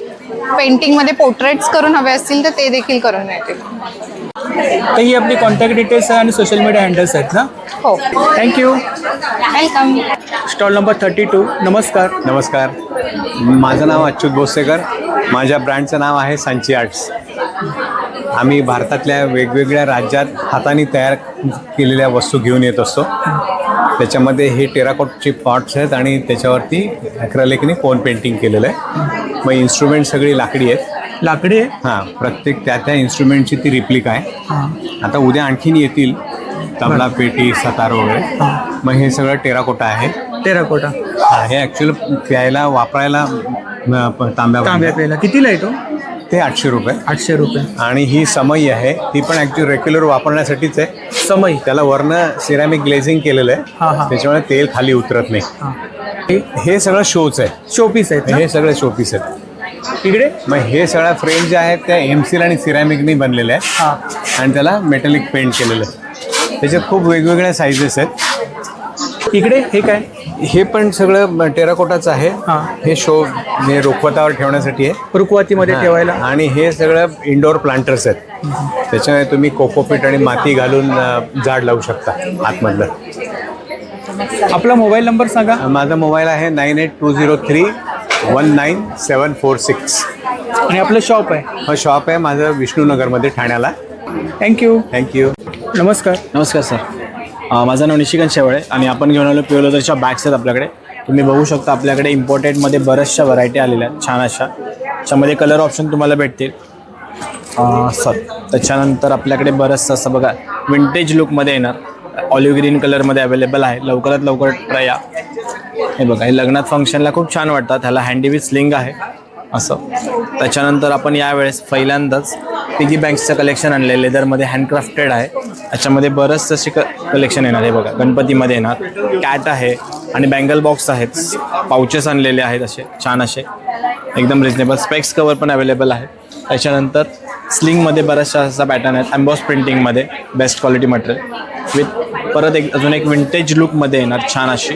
पेंटिंगमध्ये पोर्ट्रेट्स करून हवे असतील तर ते देखील करून मिळतील. तर ही आपली कॉन्टॅक्ट डिटेल्स आहे आणि सोशल मीडिया हँडल्स आहेत ना? हो. थँक्यू. वेलकम. Stall number 32. नमस्कार. नमस्कार, माझं नाव अच्युत भोसेकर. माझ्या ब्रँडचं नाव आहे सांची आर्ट्स. आम्ही भारतातल्या वेगवेगळ्या राज्यात हाताने तयार केलेल्या वस्तू घेऊन येत असतो. त्याच्यामध्ये हे टेराकोटचे पॉट्स आहेत आणि त्याच्यावरती ॲक्रेलिकने कोन पेंटिंग केलेलं आहे. मग इन्स्ट्रुमेंट सगळी लाकडी आहेत. लाकडी आहे? हां, प्रत्येक त्या इन्स्ट्रुमेंटची ती रिप्लिका आहे. आता उद्या आणखीन येतील तबला, पेटी, सतार वगैरे. मग हे सगळं टेराकोटा आहे. टेराकोटा? हां, हे ॲक्च्युअली प्यायला वापरायला तांब्या प्यायला. कितीला आहे तो? ते 800 रुपये. 800 रुपये. आणि ही समई आहे, ती पण ॲक्च्युअली रेग्युलर वापरण्यासाठीच आहे. समई? त्याला वरनं सिरॅमिक ग्लेझिंग केलेलं आहे, त्याच्यामुळे तेल खाली उतरत नाही. हे सगळं शोच आहे. शोपीस आहेत? हे सगळे शोपीस आहेत. इकडे मग हे सगळ्या फ्रेम ज्या आहेत त्या एमसील आणि सिरॅमिकनी बनलेल्या आहेत आणि त्याला मेटलिक पेंट केलेलं आहे. त्याच्यात खूप वेगवेगळ्या साईजेस आहेत. इकडे हे काय? हे पण सगळं टेराकोटाचं आहे. हे शो हे रुखवतावर ठेवण्यासाठी आहे, रुखवतीमध्ये ठेवायला. आणि हे सगळं इंडोर प्लांटर्स आहेत. त्याच्यामुळे तुम्ही कोकोपीट आणि माती घालून झाड लावू शकता आतमधलं. आपला मोबाईल नंबर सांगा. माझा मोबाईल आहे 9820319746. आणि आपलं शॉप आहे? हा शॉप आहे माझं विष्णूनगरमध्ये, ठाण्याला. थँक्यू. थँक्यू. नमस्कार. नमस्कार सर. माझं नाव निशिकांत शेवळे आणि आपण घेऊन आलो प्युअरच्या बॅग्स आहेत आपल्याकडे. तुम्ही बघू शकता आपल्याकडे इम्पोर्टेडमध्ये बऱ्याचशा व्हरायटी आलेल्या आहेत छान अशा. त्याच्यामध्ये कलर ऑप्शन तुम्हाला भेटतील सर. त्याच्यानंतर आपल्याकडे बरंचसं असं बघा विंटेज लुकमध्ये येणार, ऑलिव्ह ग्रीन कलरमध्ये अवेलेबल आहे. लवकरात लवकर ट्राय या. हे बघा, हे लग्नात फंक्शनला खूप छान वाटतात. ह्याला हँडी विथ स्लिंग आहे असं. त्याच्यानंतर आपण यावेळेस पहिल्यांदाच पिगी बँक्सचं कलेक्शन आणलं आहे, लेदरमध्ये हँडक्राफ्टेड आहे. याच्यामध्ये बरंच असे कलेक्शन येणार आहे बघा. गणपतीमध्ये येणार कॅट आहे आणि बँगल बॉक्स आहेत, पाउचेस आणलेले आहेत असे छान असे एकदम रिजनेबल. स्पेक्स कवर पण अवेलेबल आहे. त्याच्यानंतर स्लिंगमध्ये बऱ्याचशा असा पॅटर्न आहेत, एम्बॉस प्रिंटिंगमध्ये बेस्ट क्वालिटी मटेरियल विथ परत अजून एक विंटेज लुकमध्ये येणार छान अशी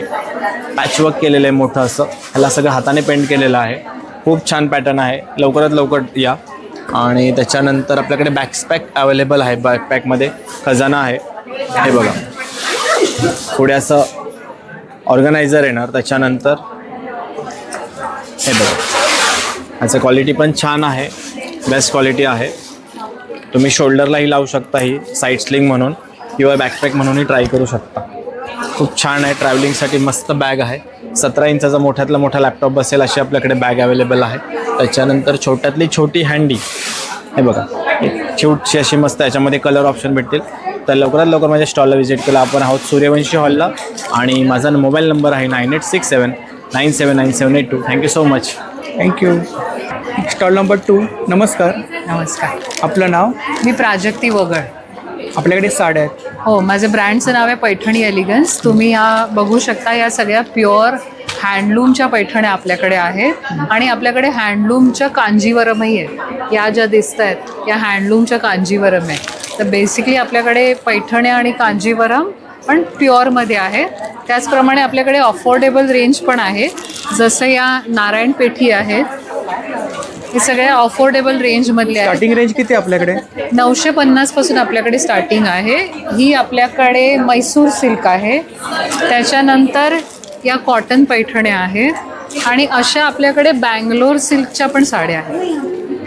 पॅचवर्क केलेलं आहे मोठं असं. ह्याला सगळं हाताने पेंट केलेलं आहे. खूप छान पॅटर्न आहे, लवकरात लवकर या. आणि त्याच्यानंतर आपल्याकडे बॅकपॅक अवेलेबल आहे. बॅकपॅकमध्ये खजाना आहे हे बघा, पुढे असं ऑर्गनायझर येणार. त्याच्यानंतर हे बघा, ह्याचं क्वालिटी पण छान आहे, बेस्ट क्वालिटी आहे. तुम्ही शोल्डरलाही लावू शकता, ही साईड स्लिंग म्हणून किंवा बॅकपॅक म्हणूनही ट्राय करू शकता. खूप छान आहे, ट्रॅव्हलिंगसाठी मस्त बॅग आहे. 17 इंचाचा मोठ्यातला मोठा लॅपटॉप बसेल अशी आपल्याकडे बॅग अवेलेबल आहे. त्याच्यानंतर छोट्यातली छोटी हँडी हे बघा, छोटीशी अशी मस्त, याच्यामध्ये कलर ऑप्शन भेटतील. तर लवकरात लवकर माझ्या स्टॉलला व्हिजिट केला. आपण आहोत सूर्यवंशी हॉलला आणि माझा मोबाईल नंबर आहे 9867979782. Thank you so much. Thank you. Stall number 2. नमस्कार. नमस्कार. आपलं नाव? मी प्राजक्ती वगळ. आपल्याकडे साड्या आहेत. हो, माझं ब्रँडचं नाव आहे पैठणी एलिगन्स. तुम्ही या बघू शकता, या सगळ्या प्युअर हँडलूमच्या पैठण्या आपल्याकडे आहेत आणि आपल्याकडे हँडलूमच्या कांजीवरमही आहेत. या ज्या दिसत आहेत या हँडलूमच्या कांजीवरम आहे. तर बेसिकली आपल्याकडे पैठण्या आणि कांजीवरम पण प्युअरमध्ये आहेत. त्याचप्रमाणे आपल्याकडे अफोर्डेबल रेंज पण आहे, जसं या नारायण पेठी आहेत. हे सगळ्या अफोर्डेबल रेंजमधले आहेत. स्टार्टिंग रेंज किती आपल्याकडे? 950 पासून आपल्याकडे स्टार्टिंग आहे. ही आपल्याकडे मैसूर सिल्क आहे. त्याच्यानंतर या कॉटन पैठण्या आहेत आणि अशा आपल्याकडे बँगलोर सिल्कच्या पण साड्या आहेत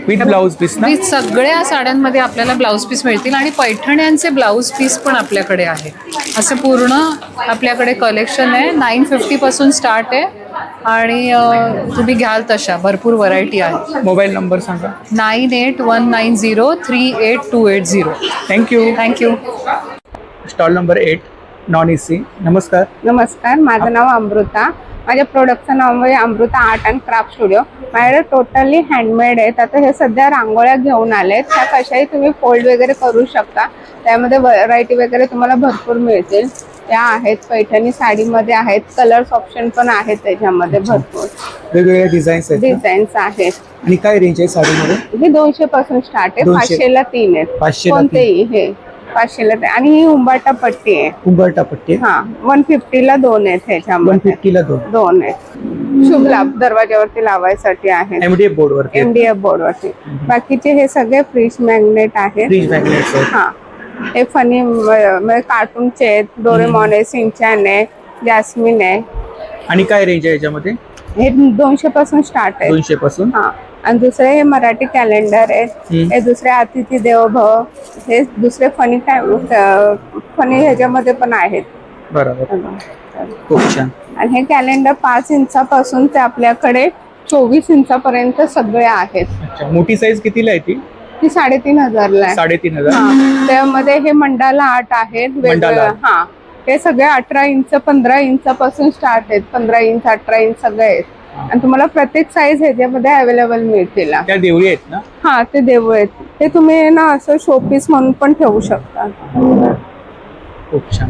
विथ ब्लाऊज पीस ना? विथ सगळ्या साड्यांमध्ये आपल्याला ब्लाऊज पीस मिळतील आणि पैठण्यांचे ब्लाऊज पीस पण आपल्याकडे आहे. असं पूर्ण आपल्याकडे कलेक्शन आहे. 950 पासून स्टार्ट आहे आणि तुम्ही घ्याल तशा भरपूर व्हरायटी आहे. मोबाईल नंबर सांगा. 9819038280. Thank you. Stall number 8. Non AC. नमस्कार. नमस्कार, माझं नाव अमृता. माझ्या प्रोडक्टचं नाव आहे Amruta art and craft studio. माझ्याकडे टोटली हँडमेड आहेत. आता हे सध्या रांगोळ्या घेऊन आलेत. त्या कशाही तुम्ही फोल्ड वगैरे करू शकता. त्यामध्ये व्हरायटी वगैरे तुम्हाला भरपूर मिळतील. त्या आहेत पैठणी साडीमध्ये आहेत. कलर्स ऑप्शन पण आहेत त्याच्यामध्ये भरपूर. वेगवेगळ्या डिझाईन्स आहेत. आणि काय रेंज आहे साडीमध्ये? हे 200 पासून स्टार्ट आहे. 500ला 3 आहेत. 500 ला कोणतेही हे 500ला. आणि ही उंबाटा पट्टी आहे. उंबरटा पट्टी. हा, 150ला 2 आहेत. ह्याच्यामध्ये 150ला 2 आहेत. शुभ लाभ दरवाजावरती लावायसाठी आहे. MDF बोर्डवरती. MDF बोर्डवरती. बाकीचे हे सगळे फ्रीज मॅग्नेट आहेत. फ्रीज मॅग्नेट्स आहेत. हा, हे फनी म्हणजे कार्टूनचे आहेत. डोरेमॉन आहे, सिंचन आहे, जॅस्मिन आहे. आणि काय रेंज आहे याच्यामध्ये? हे 200 पासून स्टार्ट आहे. 200 पासून. हा, आणि दुसरे हे मराठी कॅलेंडर आहेत. हे दुसरे अतिथी देवो भव. हे दुसरे फनी फनी ह्याच्यामध्ये पण आहेत. बरोबर. खूप छान. आणि हे कॅलेंडर 5 इंचापासून ते आपल्याकडे 24 इंचापर्यंत सगळे आहेत. अच्छा, मोठी साईज कितीला आहे ती? 3,500ला आहे. 3,500. त्यामध्ये हे मंडाला आर्ट आहेत वेगवेगळ्या. हा, हे सगळे 18 इंच 15 इंचापासून स्टार्ट आहेत. 15 इंच 18 इंच सगळे आहेत. आणि तुम्हाला प्रत्येक साईज ह्याच्यामध्ये अवेलेबल मिळतील. त्या देवळी आहेत ना? हा, ते देव आहेत. ते तुम्ही ना असं शोपीस म्हणून पण ठेवू शकता. खूप छान.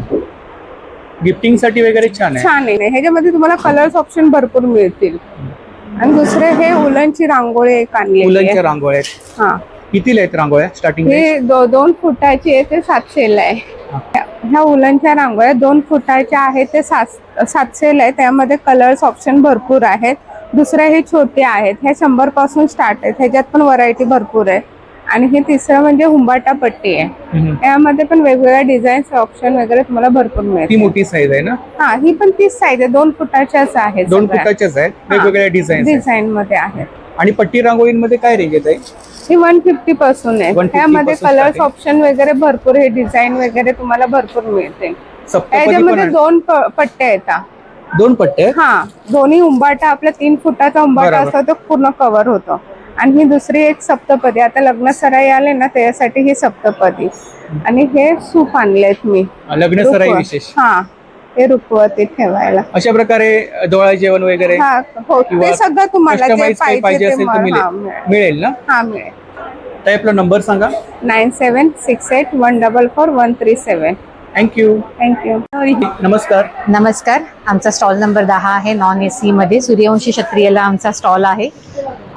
गिफ्टिंग साठी वगैरे छान आहे. छान आहे. ह्याच्यामध्ये तुम्हाला कलर्स ऑप्शन भरपूर मिळतील. आणि दुसरे हे उलनची रांगोळी एक आणली. उलनच्या रांगोळ्या आहेत. हा, कितीला आहेत रांगोळ्या स्टार्टिंग? हे 2 फुटाची आहे, ते 700ला आहे. ह्या उलनच्या रांगोळ्या 2 फुटाच्या आहेत, ते 700ला आहे. त्यामध्ये कलर्स ऑप्शन भरपूर आहेत. दुसरे हे छोटे आहेत. हे 100 पासून स्टार्ट आहेत. ह्याच्यात पण व्हरायटी भरपूर आहे. आणि हे तिसरं म्हणजे हुंबाटा पट्टी आहे. यामध्ये पण वेगवेगळ्या डिझाईन्स ऑप्शन वगैरे तुम्हाला भरपूर मिळतील. ती मोठी साईज आहे ना? हा, ही पण 30 साईज आहे. 2 फुटाच्याच आहेत. 2 फुटाच्याच आहेत. वेगवेगळ्या डिझाईन मध्ये आहेत. आणि पट्टी रांगोळीमध्ये काय रेंज येत आहे? ही 150 पासून आहे. 150 त्यामध्ये पासून कलर्स starting. ऑप्शन वगैरे भरपूर, हे डिझाईन वगैरे तुम्हाला भरपूर मिळते. सप्तपदी याच्यामध्ये पण 2 पट्ट्या येतात. 2 पट्टे? हा, दोन्ही उंबाटा आपला 3 फुटाचा उंबाटा बरोबर. असतो, तो पूर्ण कव्हर होतो. आणि ही दुसरी एक सप्तपदी. आता लग्न सराई आले ना, त्यासाठी ही सप्तपदी. आणि हे सूप आणलेत मी लग्न सराई विशेष. हा, हे रुखवती ठेवायला. अशा प्रकारे डोळा जेवण वगैरे हा हो ते सगळं तुम्हाला जे customize काही पाहिजे ते असेल तर मिळेल ना? हा मिळेल. ताई आपला नंबर सांगा. 9768144137. थँक्यू. थँक्यू. नमस्कार. नमस्कार. आमचा स्टॉल नंबर 10 आहे नॉन AC मध्ये. सूर्यवंशी क्षत्रियला आमचा स्टॉल आहे.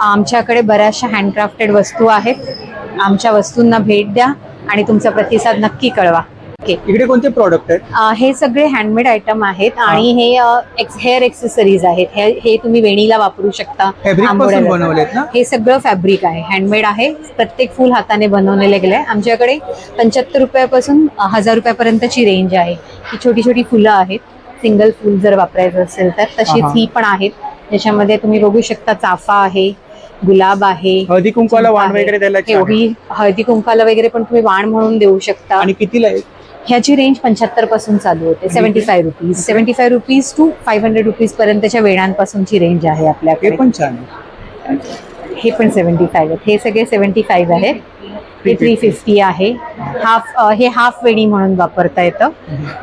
आमच्याकडे बऱ्याचशा हँडक्राफ्टेड वस्तू आहेत. आमच्या वस्तूंना भेट द्या आणि तुमचा प्रतिसाद नक्की कळवा. इकडे कोणते प्रॉडक्ट आहेत? हे सगळे हँडमेड आयटम आहेत आणि हे हेअर एक्सेसरीज आहेत. हे तुम्ही वेणीला वापरू शकता. फॅब्रिक पासून बनवलेत ना? हे सगळं फॅब्रिक आहे, हँडमेड आहे. प्रत्येक फुल हाताने बनवलेले गेले. आमच्याकडे 75 रुपयापासून 1000 रुपयापर्यंतची रेंज आहे. ही छोटी छोटी फुलं आहेत. सिंगल फुल जर वापरायचं असेल तर तशीच ही पण आहेत. त्याच्यामध्ये तुम्ही बघू शकता चाफा आहे, गुलाब आहे, हळदी कुंकवाला वाण वगैरे द्यायला छान आहे. हळदी कुंकाला वगैरे पण तुम्ही वाण म्हणून देऊ शकता. आणि कितीला आहे? ह्याची रेंज 75 पासून चालू होते. 75 रुपीज, 75 रुपीज टू 500 रुपीज पर्यंतच्या वेणांपासूनची रेंज आहे आपल्याकडे. हे पण छान आहे. हे पण 75 आहेत. हे सगळे 75 आहेत. हे 350 आहे. हे हाफ वेणी म्हणून वापरता येतं.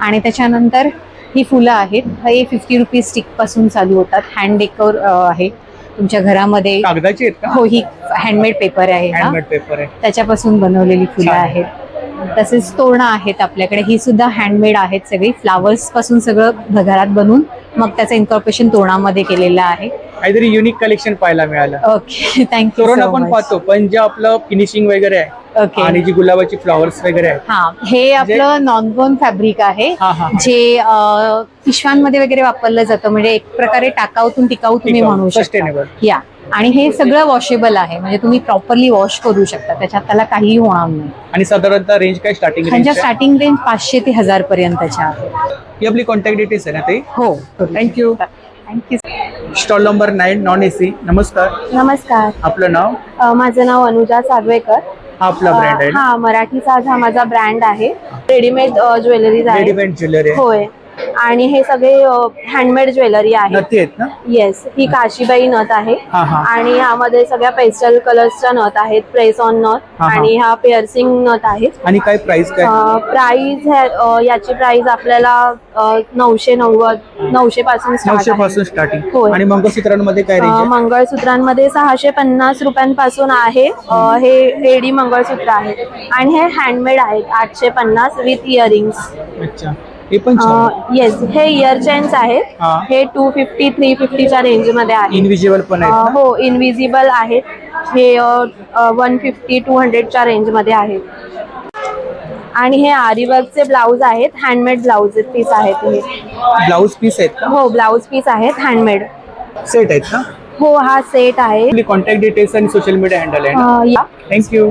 आणि त्याच्यानंतर ही फुलं आहेत. हे 50 रुपीज स्टिक पासून चालू होतात. हँड डेकोर आहे. तुमच्या घरामध्ये कागदाची आहेत का? हो, ही हँडमेड पेपर आहे. हँडमेड पेपर आहे. त्याच्यापासून बनवलेली फुलं आहेत. तसेच तोरणं आहेत आपल्याकडे. ही सुद्धा हँडमेड आहेत सगळी. फ्लावर्स पासून सगळं घरात बनवून मग त्याचं इन्कॉर्पोरेशन तोरणामध्ये केलेलं आहे. काहीतरी युनिक कलेक्शन पाहायला मिळालं. Okay, thank you. तोरण आपण पाहतो पण जे आपलं फिनिशिंग वगैरे आहे आणि जी गुलाबाची फ्लॉवर्स वगैरे आहेत. हा, हे आपलं नॉनबोन फॅब्रिक आहे जे पिशव्यांमध्ये वगैरे वापरलं जातं. म्हणजे एक प्रकारे टाकाऊतून टिकाऊ तुम्ही म्हणू शकता. या आणि हे सगळं वॉशेबल आहे. म्हणजे तुम्ही प्रॉपरली वॉश करू शकता. त्याच्यात त्याला काहीही होणार नाही. आणि साधारणतः रेंज काय स्टार्टिंग रेंज? त्यांच्या स्टार्टिंग रेंज 500 ते 1000 पर्यंतच्या आहे. ही आपली कॉन्टॅक्ट डिटेल्स आहे ना ते? हो. Thank you. Thank you. Stall number 9 non AC. नमस्कार. नमस्कार. आपलं नाव? माझं नाव अनुजा सागवेकर. हा आपला ब्रँड आहे? हा, मराठी साज हा माझा ब्रँड आहे. रेडीमेड ज्वेलरीज आहे. Readymade jewellery. होय. आणि हे सगळे हँडमेड ज्वेलरी आहे. नथी आहेत ना? येस. ही काशीबाई नथ आहे. आणि ह्यामध्ये सगळ्या पेस्टल कलर्सच्या नथ आहेत. प्रेस ऑन नथ आणि ह्या पिअर्सिंग नथ आहेत. आणि काय प्राइस काय? प्राइस याची प्राइस आपल्याला 990 पासून स्टार्टिंग. आणि मंगळसूत्रांमध्ये काय रेंज आहे? मंगळसूत्रांमध्ये 650 रुपयांपासून आहे. हे रेडी मंगळसूत्र आहे आणि हे हँडमेड आहेत. 850 विथ इयरिंग्स. अच्छा. हे पण येस. हे इयर चेन्स आहेत. हे 250 350च्या रेंज मध्ये आहे. इनविजिबल पण आहेत? हो, इनविजिबल आहेत. हे 150 200च्या रेंज मध्ये आहेत. आणि हे आरी वर्कचे ब्लाउज आहेत. हँडमेड ब्लाउज पीस आहेत. हे ब्लाउज पीस आहेत का? हो, ब्लाउज पीस आहेत. हँडमेड सेट आहेत का? हो, हा सेट आहे. आपली कॉन्टॅक्ट डिटेल्स आणि सोशल मीडिया हँडल आहे. थँक्यू.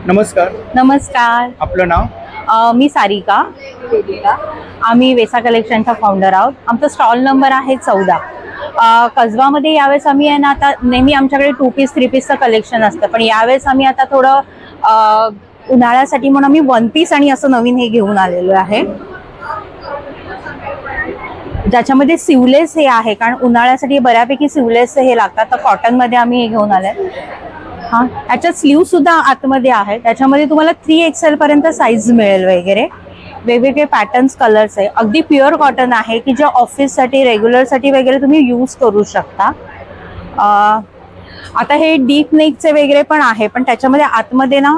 नमस्कार. नमस्कार. आपलं नाव? मी सारिका. आम्ही वेसा कलेक्शनचा फाउंडर आहोत. आमचा स्टॉल नंबर आहे 14. कसबामध्ये यावेळेस आम्ही आहे ना, आता नेहमी आमच्याकडे 2 पीस 3 पीसचं कलेक्शन असतं. पण यावेळेस आम्ही आता थोडं उन्हाळ्यासाठी म्हणून आम्ही 1 पीस आणि असं नवीन हे घेऊन आलेलो आहे. ज्याच्यामध्ये सिवलेस हे आहे. कारण उन्हाळ्यासाठी बऱ्यापैकी सिवलेस हे लागतात. तर कॉटनमध्ये आम्ही हे घेऊन आले. हां, याच्यात स्लीव सुद्धा आतमध्ये आहे. त्याच्यामध्ये तुम्हाला 3XL पर्यंत साईज मिळेल वगैरे. वेगवेगळे पॅटर्न्स कलर्स आहे. अगदी प्युअर कॉटन आहे की जे ऑफिससाठी रेग्युलरसाठी वगैरे तुम्ही यूज करू शकता. आता हे डीप नेकचे वगैरे पण आहे. पण त्याच्यामध्ये आतमध्ये ना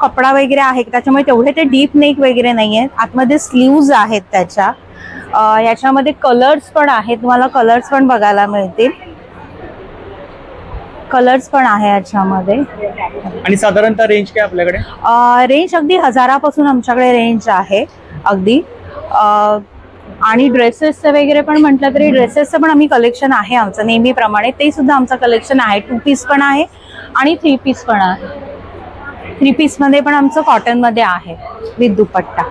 कपडा वगैरे आहे. त्याच्यामुळे तेवढे ते डीप नेक वगैरे नाही आहेत. आतमध्ये स्लीव्ज आहेत त्याच्या. याच्यामध्ये कलर्स पण आहेत. तुम्हाला कलर्स पण बघायला मिळतील. कलर्स पण आहे याच्यामध्ये. आणि साधारणतः रेंज काय आपल्याकडे? रेंज अगदी 1000 पासून आमच्याकडे रेंज आहे अगदी. आणि ड्रेसेसचं वगैरे पण म्हटलं तरी ड्रेसेसचं पण आम्ही कलेक्शन आहे आमचं नेहमीप्रमाणे. ते सुद्धा आमचं कलेक्शन आहे. 2 पीस पण आहे आणि 3 पीस पण आहे. 3 पीसमध्ये पण आमचं कॉटनमध्ये आहे विथ दुपट्टा.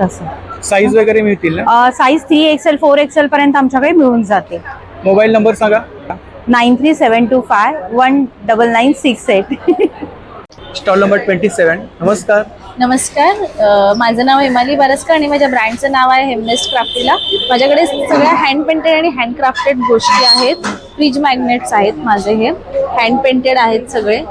तसं साईज वगैरे मिळतील ना? साईज 3XL 4XL पर्यंत आमच्याकडे मिळून जाते. मोबाईल नंबर सांगा. 9372519968. Stall number 27. नमस्कार. नमस्कार. माझं नाव हिमाली बारस्कर आणि माझ्या ब्रँडचं नाव आहे हेमनेस्ट क्राफ्टीला. माझ्याकडे सगळ्या हँड पेंटेड आणि हँडक्राफ्टेड गोष्टी आहेत. फ्रीज मॅग्नेट्स आहेत माझे. हे हँड पेंटेड आहेत सगळे.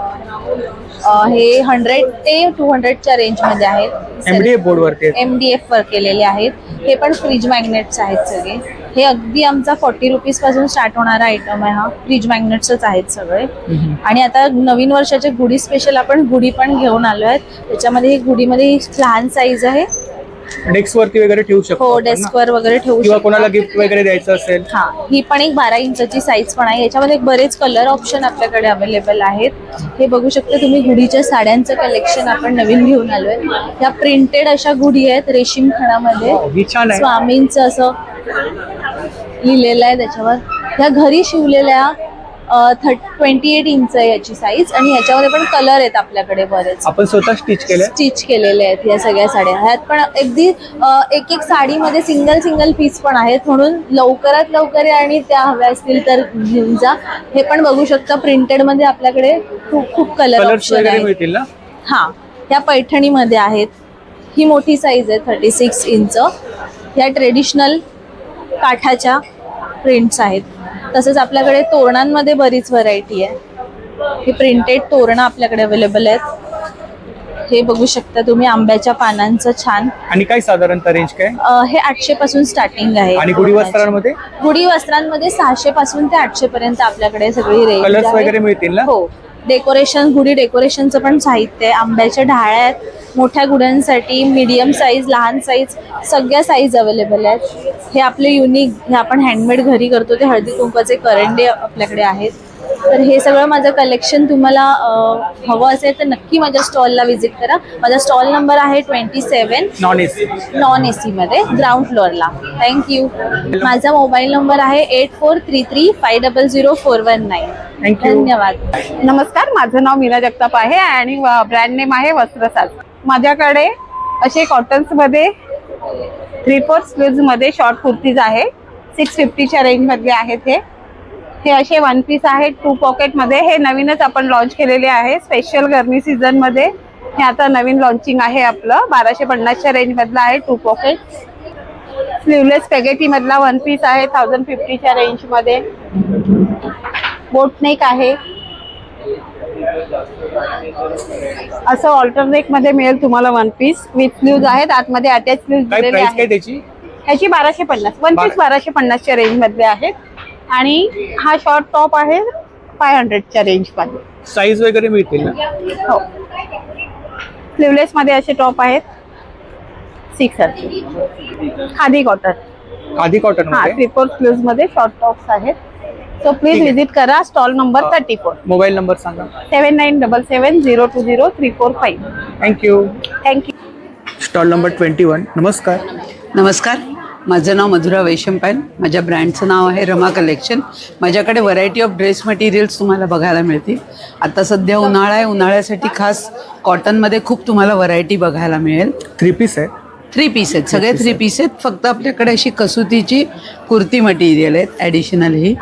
हे 100 ते 200च्या रेंजमध्ये आहेत. MDF बोर्डवरती MDF वर केलेले आहेत. हे पण फ्रीज मॅग्नेट्स आहेत सगळे. हे अगदी आमचा 40 रुपीज पासून स्टार्ट होणारा आयटम आहे. हा फ्रीज मॅग्नेट्सच आहेत सगळे. आणि आता नवीन वर्षाचे गुढी स्पेशल आपण गुढी पण घेऊन आलो आहेत. त्याच्यामध्ये ही गुढीमध्ये लहान साईज आहे. डेस्क वरती वगैरे ठेवू शकतो हो, डेस्कवर वगैरे ठेवू किंवा शकतो. कोणाला गिफ्ट वगैरे द्यायचं असेल. हा, ही पण एक 12 इंचाची साईज पण आहे. याच्यामध्ये बरेच कलर ऑप्शन आपल्याकडे अवेलेबल आहेत. हे बघू शकता तुम्ही, गुढीच्या साड्यांचं कलेक्शन आपण नवीन घेऊन आलोय. ह्या प्रिंटेड अशा गुढी आहेत रेशीम खणामध्ये. ही छान आहे. स्वामींचं असं लिहिलेलं आहे त्याच्यावर. ह्या घरी शिवलेल्या 28 इंच आहे याची साईज. आणि ह्याच्यामध्ये पण कलर आहेत आपल्याकडे बरेच. आपण स्वतः स्टिच केलेले आहेत या सगळ्या साड्या. ह्यात पण अगदी एक साडीमध्ये सिंगल पीस पण आहेत. म्हणून लवकरात लवकर आणि त्या हव्या असतील तर घेऊन जा. हे पण बघू शकता, प्रिंटेड मध्ये आपल्याकडे खूप कलर ऑप्शन मिळतील ना. हा, ह्या पैठणीमध्ये आहेत. ही मोठी साईज आहे 36 इंच. ह्या ट्रेडिशनल काठाच्या प्रिंट्स आहेत. तसेच आपल्याकडे तोरणांमध्ये बरीच व्हरायटी आहे. हे प्रिंटेड तोरणं आपल्याकडे अवेलेबल आहेत. हे बघू शकता तुम्ही, आंब्याच्या पानांचं छान. आणि काय साधारणतः रेंज काय? हे 800 पासून स्टार्टिंग आहे. आणि गुढी वस्त्रांमध्ये? गुढी वस्त्रांमध्ये 600 पासून ते 800 पर्यंत आपल्याकडे सगळी रेंज. कलर्स वगैरे मिळतील ना? हो. डेकोरेशन, गुढी डेकोरेशनचं पण साहित्य आहे. आंब्याच्या ढाळ्या आहेत. मोठ्या गुढ्यांसाठी मीडियम साईज, लहान साईज, सगळ्या साईज अवेलेबल आहेत. हे आपले युनिक, हे आपण हँडमेड घरी करतो ते हळदी कुंकाचे करंडे आपल्याकडे आहेत. तर हे सगळं माझं कलेक्शन तुम्हाला हवं असेल तर नक्की माझ्या स्टॉलला व्हिजिट करा. माझा स्टॉल नंबर आहे 27 नॉन AC मध्ये, ग्राउंड फ्लोअरला. थँक्यू. माझा मोबाईल नंबर आहे 8433500419. धन्यवाद. नमस्कार, माझं नाव मीरा जगताप आहे आणि ब्रँड नेम आहे वस्त्रसाज. माझ्याकडे असे कॉटन्समध्ये 3/4 स्लीव्हजमध्ये शॉर्ट कुर्तीज आहे. 650च्या रेंजमधले आहेत. हे असे 1 पीस आहेत 2 पॉकेटमध्ये. हे नवीनच आपण लॉन्च केलेले आहे स्पेशल गरमी सीझनमध्ये. हे आता नवीन लॉन्चिंग आहे आपलं. 1250च्या रेंजमधलं आहे 2 पॉकेट. स्लीवलेस स्पॅगेटीमधला 1 पीस आहे 1050च्या रेंजमध्ये. बोटनेक आहे. असं ऑल्टरनेक मध्ये मिळेल तुम्हाला 1 पीस विथ स्लीव्ज आहेत. आतमध्ये अटॅच स्लीव्ज दिलेले आहेत. ह्याची 1250, 1 पीस 1250च्या रेंजमधले आहेत. आणि हा शॉर्ट टॉप आहे 500च्या रेंजमध्ये. साईज वगैरे मिळतील ना? हो. स्लीवलेस मध्ये असे टॉप आहेत 600. खादी कॉटन. खादी कॉटन हा, 3/4 स्लीव्ज मध्ये शॉर्ट टॉप्स आहेत. सो प्लीज व्हिजिट करा. Stall number 34. मोबाईल नंबर सांगा. 7977034345. थँक्यू. Stall number 21. नमस्कार, माझं नाव मधुरा वैशंपायन. माझ्या ब्रँडचं नाव आहे रमा कलेक्शन. माझ्याकडे व्हरायटी ऑफ ड्रेस मटेरियल्स तुम्हाला बघायला मिळतील. आता सध्या उन्हाळा आहे, उन्हाळ्यासाठी खास कॉटनमध्ये खूप तुम्हाला व्हरायटी बघायला मिळेल. 3 पीस आहे. 3 पीस आहेत, सगळे 3 पीस आहेत. फक्त आपल्याकडे अशी कसुतीची कुर्ती मटेरियल आहेत ॲडिशनल. ही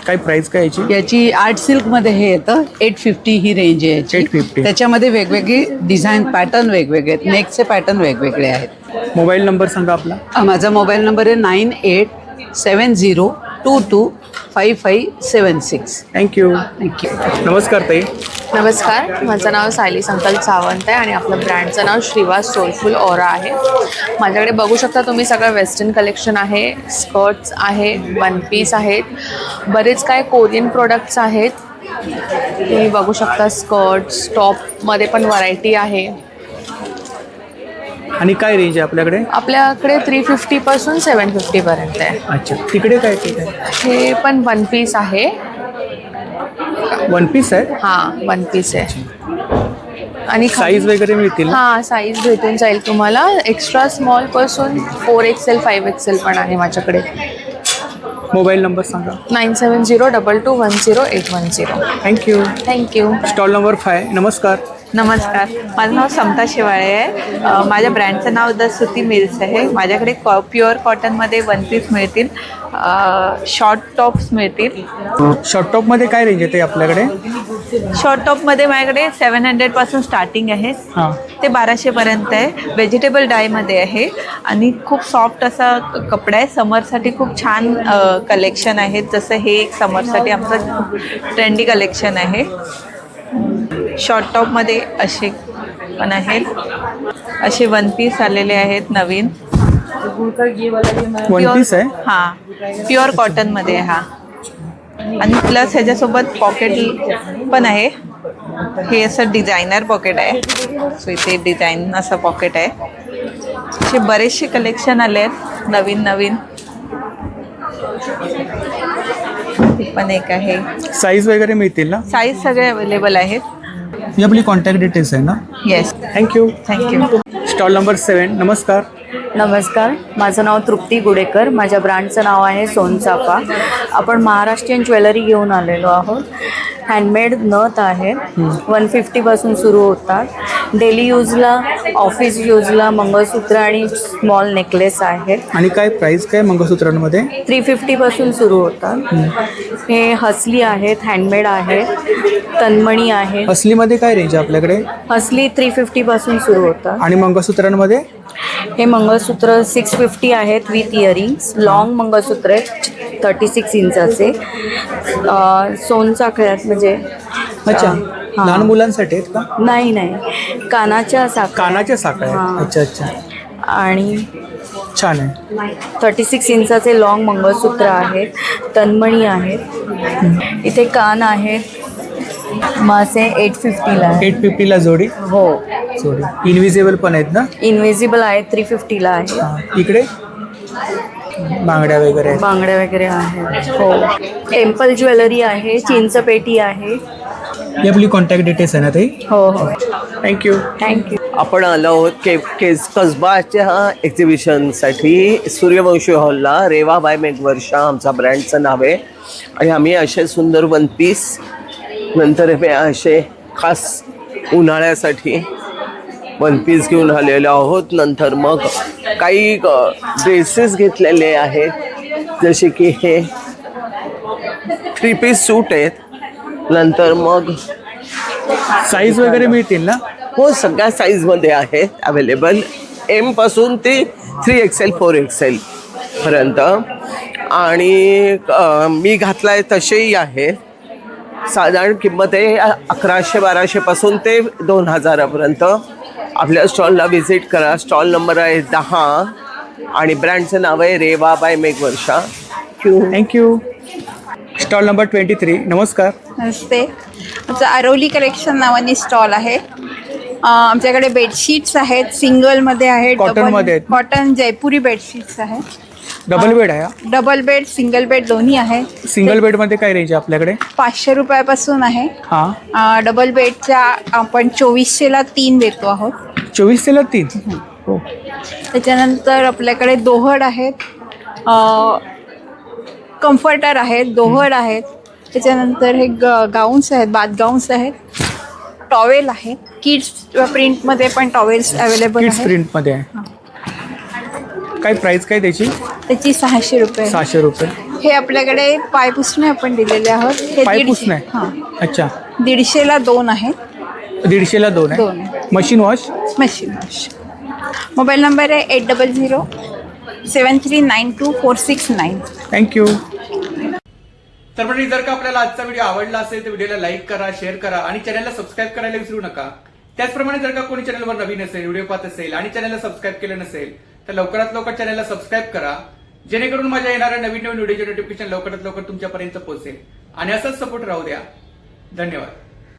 काय प्राइस काय याची आर्ट सिल्कमध्ये हे येतं 850 ही रेंज आहे याची. 850. त्याच्यामध्ये वेगवेगळी डिझाईन पॅटर्न वेगवेगळे आहेत. नेकचे पॅटर्न वेगवेगळे आहेत. मोबाईल नंबर सांगा आपला. माझा मोबाईल नंबर आहे 9870225576. थँक्यू. नमस्कार ताई. नमस्कार, माझं नाव सायली संकल्प सावंत आहे आणि आपलं ब्रँडचं नाव श्रीवास सोलफुल ओरा आहे. माझ्याकडे बघू शकता तुम्ही सगळं वेस्टर्न कलेक्शन आहे. स्कर्ट्स आहे, 1 पीस आहेत, बरेच काय कोरियन प्रोडक्ट्स आहेत. तुम्ही बघू शकता स्कर्ट्स, टॉपमध्ये पण व्हरायटी आहे. आणि काय रेंज आहे आपल्याकडे? आपल्याकडे 350 पासून 750 पर्यंत आहे. अच्छा, तिकडे काय हे पण 1 पीस आहे. 1 पीस आहे? हां, 1 पीस आहे. आणि साईज वगैरे मिळतील? हां, साईज भेटून जाईल तुम्हाला. एक्स्ट्रा स्मॉल पासून 4XL 5XL पण आहे माझ्याकडे. मोबाईल नंबर सांगा. 9702210810. थँक्यू. Stall number 5. नमस्कार. नमस्कार, माझं नाव समता शिवाळे आहे. माझ्या ब्रँडचं नाव द सुती मिल्स आहे. माझ्याकडे प्युअर कॉटनमध्ये 1 पीस मिळतील, शॉर्ट टॉप्स मिळतील. शॉर्ट टॉपमध्ये काय रेंज येते आपल्याकडे? शॉर्ट टॉपमध्ये माझ्याकडे 700 पासून स्टार्टिंग आहे ते 1200 पर्यंत आहे. व्हेजिटेबल डायमध्ये आहे आणि खूप सॉफ्ट असा कपडा आहे. समरसाठी खूप छान कलेक्शन आहेत. जसं हे एक समरसाठी आमचं ट्रेंडी कलेक्शन आहे. शॉर्ट टॉपमध्ये असे पण आहेत. असे वन पीस आलेले आहेत नवीन. वन पीस आहे? हां, प्युअर कॉटनमध्ये आहे हा. आणि प्लस ह्याच्यासोबत पॉकेट पण आहे. हे असं डिझायनर पॉकेट आहे. सो इथे डिझाईन असं पॉकेट आहे. असे बरेचसे कलेक्शन आले आहेत नवीन नवीन. हे पण एक आहे. साईज वगैरे मिळतील ना? साईज सगळे अवेलेबल आहेत. ही आपली कॉन्टॅक्ट डिटेल्स आहे ना? Yes. Thank you. Thank you. Stall number 7. नमस्कार. नमस्कार, माझं नाव तृप्ती गुडेकर. माझ्या ब्रँडचं नाव आहे सोनचाफा. आपण महाराष्ट्रीयन ज्वेलरी घेऊन आलेलो आहोत. हँडमेड नथ आहे. 150पासून सुरू होतात. डेली यूजला, ऑफिस यूजला मंगळसूत्र आणि स्मॉल नेकलेस आहेत. आणि काय प्राइस काय मंगळसूत्रांमध्ये? 350पासून सुरू होतात. हे हसली आहेत, हँडमेड आहेत. तन्मणी आहे. असलीमध्ये काय रेंज आहे आपल्याकडे? हसली 350पासून सुरू होतात. आणि मंगळसूत्रांमध्ये? हे मंगळसूत्र 650 आहेत विथ इयरिंग्स. लॉंग मंगळसूत्र आहेत 36 इंचाचे. सोनचा खेळात म्हणजे अच्छा, लहान मुलांसाठी आहेत का? नाही नाही, कानाच्या साखळ्या. कानाच्या साखळ्या. अच्छा अच्छा. आणि छान आहे. 36 इंचाचे लॉंग मंगळसूत्र आहेत. तन्मणी आहेत. इथे कान आहेत. मासे 850ला. 850ला जोडी? हो, जोडी. इनविजिबल पण आहेत ना? इनविजिबल आहेत 350ला आहे. इकडे बांगड्या वगैरे आहेत. बांगड्या वगैरे आहेत. हो, टेम्पल ज्वेलरी आहे. चिंचपेटी आहे. ही आपली कॉन्टॅक्ट डिटेल्स आहे ना ताई? हो हो. थँक्यू. थँक्यू. आपण आलो आहोत कसबाच्या एक्झिबिशनसाठी सूर्यवंशी हॉलला. रेवा बाय मेघवर्षा आमचा ब्रँडचं नाव आहे. आणि आम्ही असे सुंदर वन पीस, नंतर हे असे खास उन्हाळ्यासाठी वन पीस घेऊन आलेलो आहोत. नंतर मग काही ड्रेसेस घेतलेले आहेत, जसे की हे 3 पीस सूट आहेत. नंतर मग साईज वगैरे मिळतील ना? हो, सगळ्या साईजमध्ये आहेत अवेलेबल. एमपासून ते 3XL 4XL पर्यंत. आणि मी घातला आहे तसेही आहे. साधारण किंमत आहे 1100-1200पासून ते 2000पर्यंत. आपल्या स्टॉलला व्हिजिट करा. स्टॉल नंबर आहे 10 आणि ब्रँडचं नाव आहे Reva by Meghvarsha. Thank you. Stall number 23. नमस्कार. नमस्ते, आमचं आरवली कलेक्शन नावाने स्टॉल आहे. आमच्याकडे बेडशीट्स आहेत. सिंगलमध्ये आहेत, कॉटनमध्ये आहेत. कॉटन जयपुरी बेडशीट्स आहेत. डबल बेड आहे? डबल बेड, सिंगल बेड दोन्ही आहेत. सिंगल बेडमध्ये काय रेंज आहे आपल्याकडे? 500 रुपयापासून आहे. हां. डबल बेडच्या आपण 2400ला 3 देतो आहोत. 2400ला 3? हो. त्याच्यानंतर आपल्याकडे दोहड आहेत. कम्फर्टर आहेत, दोहड आहेत. त्याच्यानंतर हे गाऊन्स आहेत, बाथ गाऊन्स आहेत. टॉवेल आहे. किड्स प्रिंटमध्ये पण टॉवेल्स अवेलेबल आहेत. किड्स प्रिंटमध्ये आहे. काय प्राइस काय त्याची? त्याची 600 रुपये. 600 रुपये. हे आपल्याकडे पायपुसणे आपण दिलेले आहोत. हे पायपुसणे? हां. अच्छा. 150ला 2 आहेत. 150ला 2 आहे? 2 आहे. Machine wash? Machine wash. Mobile number आहे 8007392469. थँक्यू. तर म्हणजे जर का आपल्याला आजचा व्हिडिओ आवडला असेल तर व्हिडिओला लाईक करा, शेअर करा आणि चॅनलला सबस्क्राईब करायला विसरू नका. त्याचप्रमाणे जर का कोणी चॅनलवर नवीन असेल, व्हिडिओ पाहत असेल आणि चॅनलला सबस्क्राईब केलं नसेल तर लवकरात लवकर चॅनलला सबस्क्राईब करा, जेणेकरून माझ्या येणाऱ्या नवीन व्हिडिओचे नोटिफिकेशन लवकरात लवकर तुमच्यापर्यंत पोहोचेल. आणि असंच सपोर्ट राहू द्या. धन्यवाद.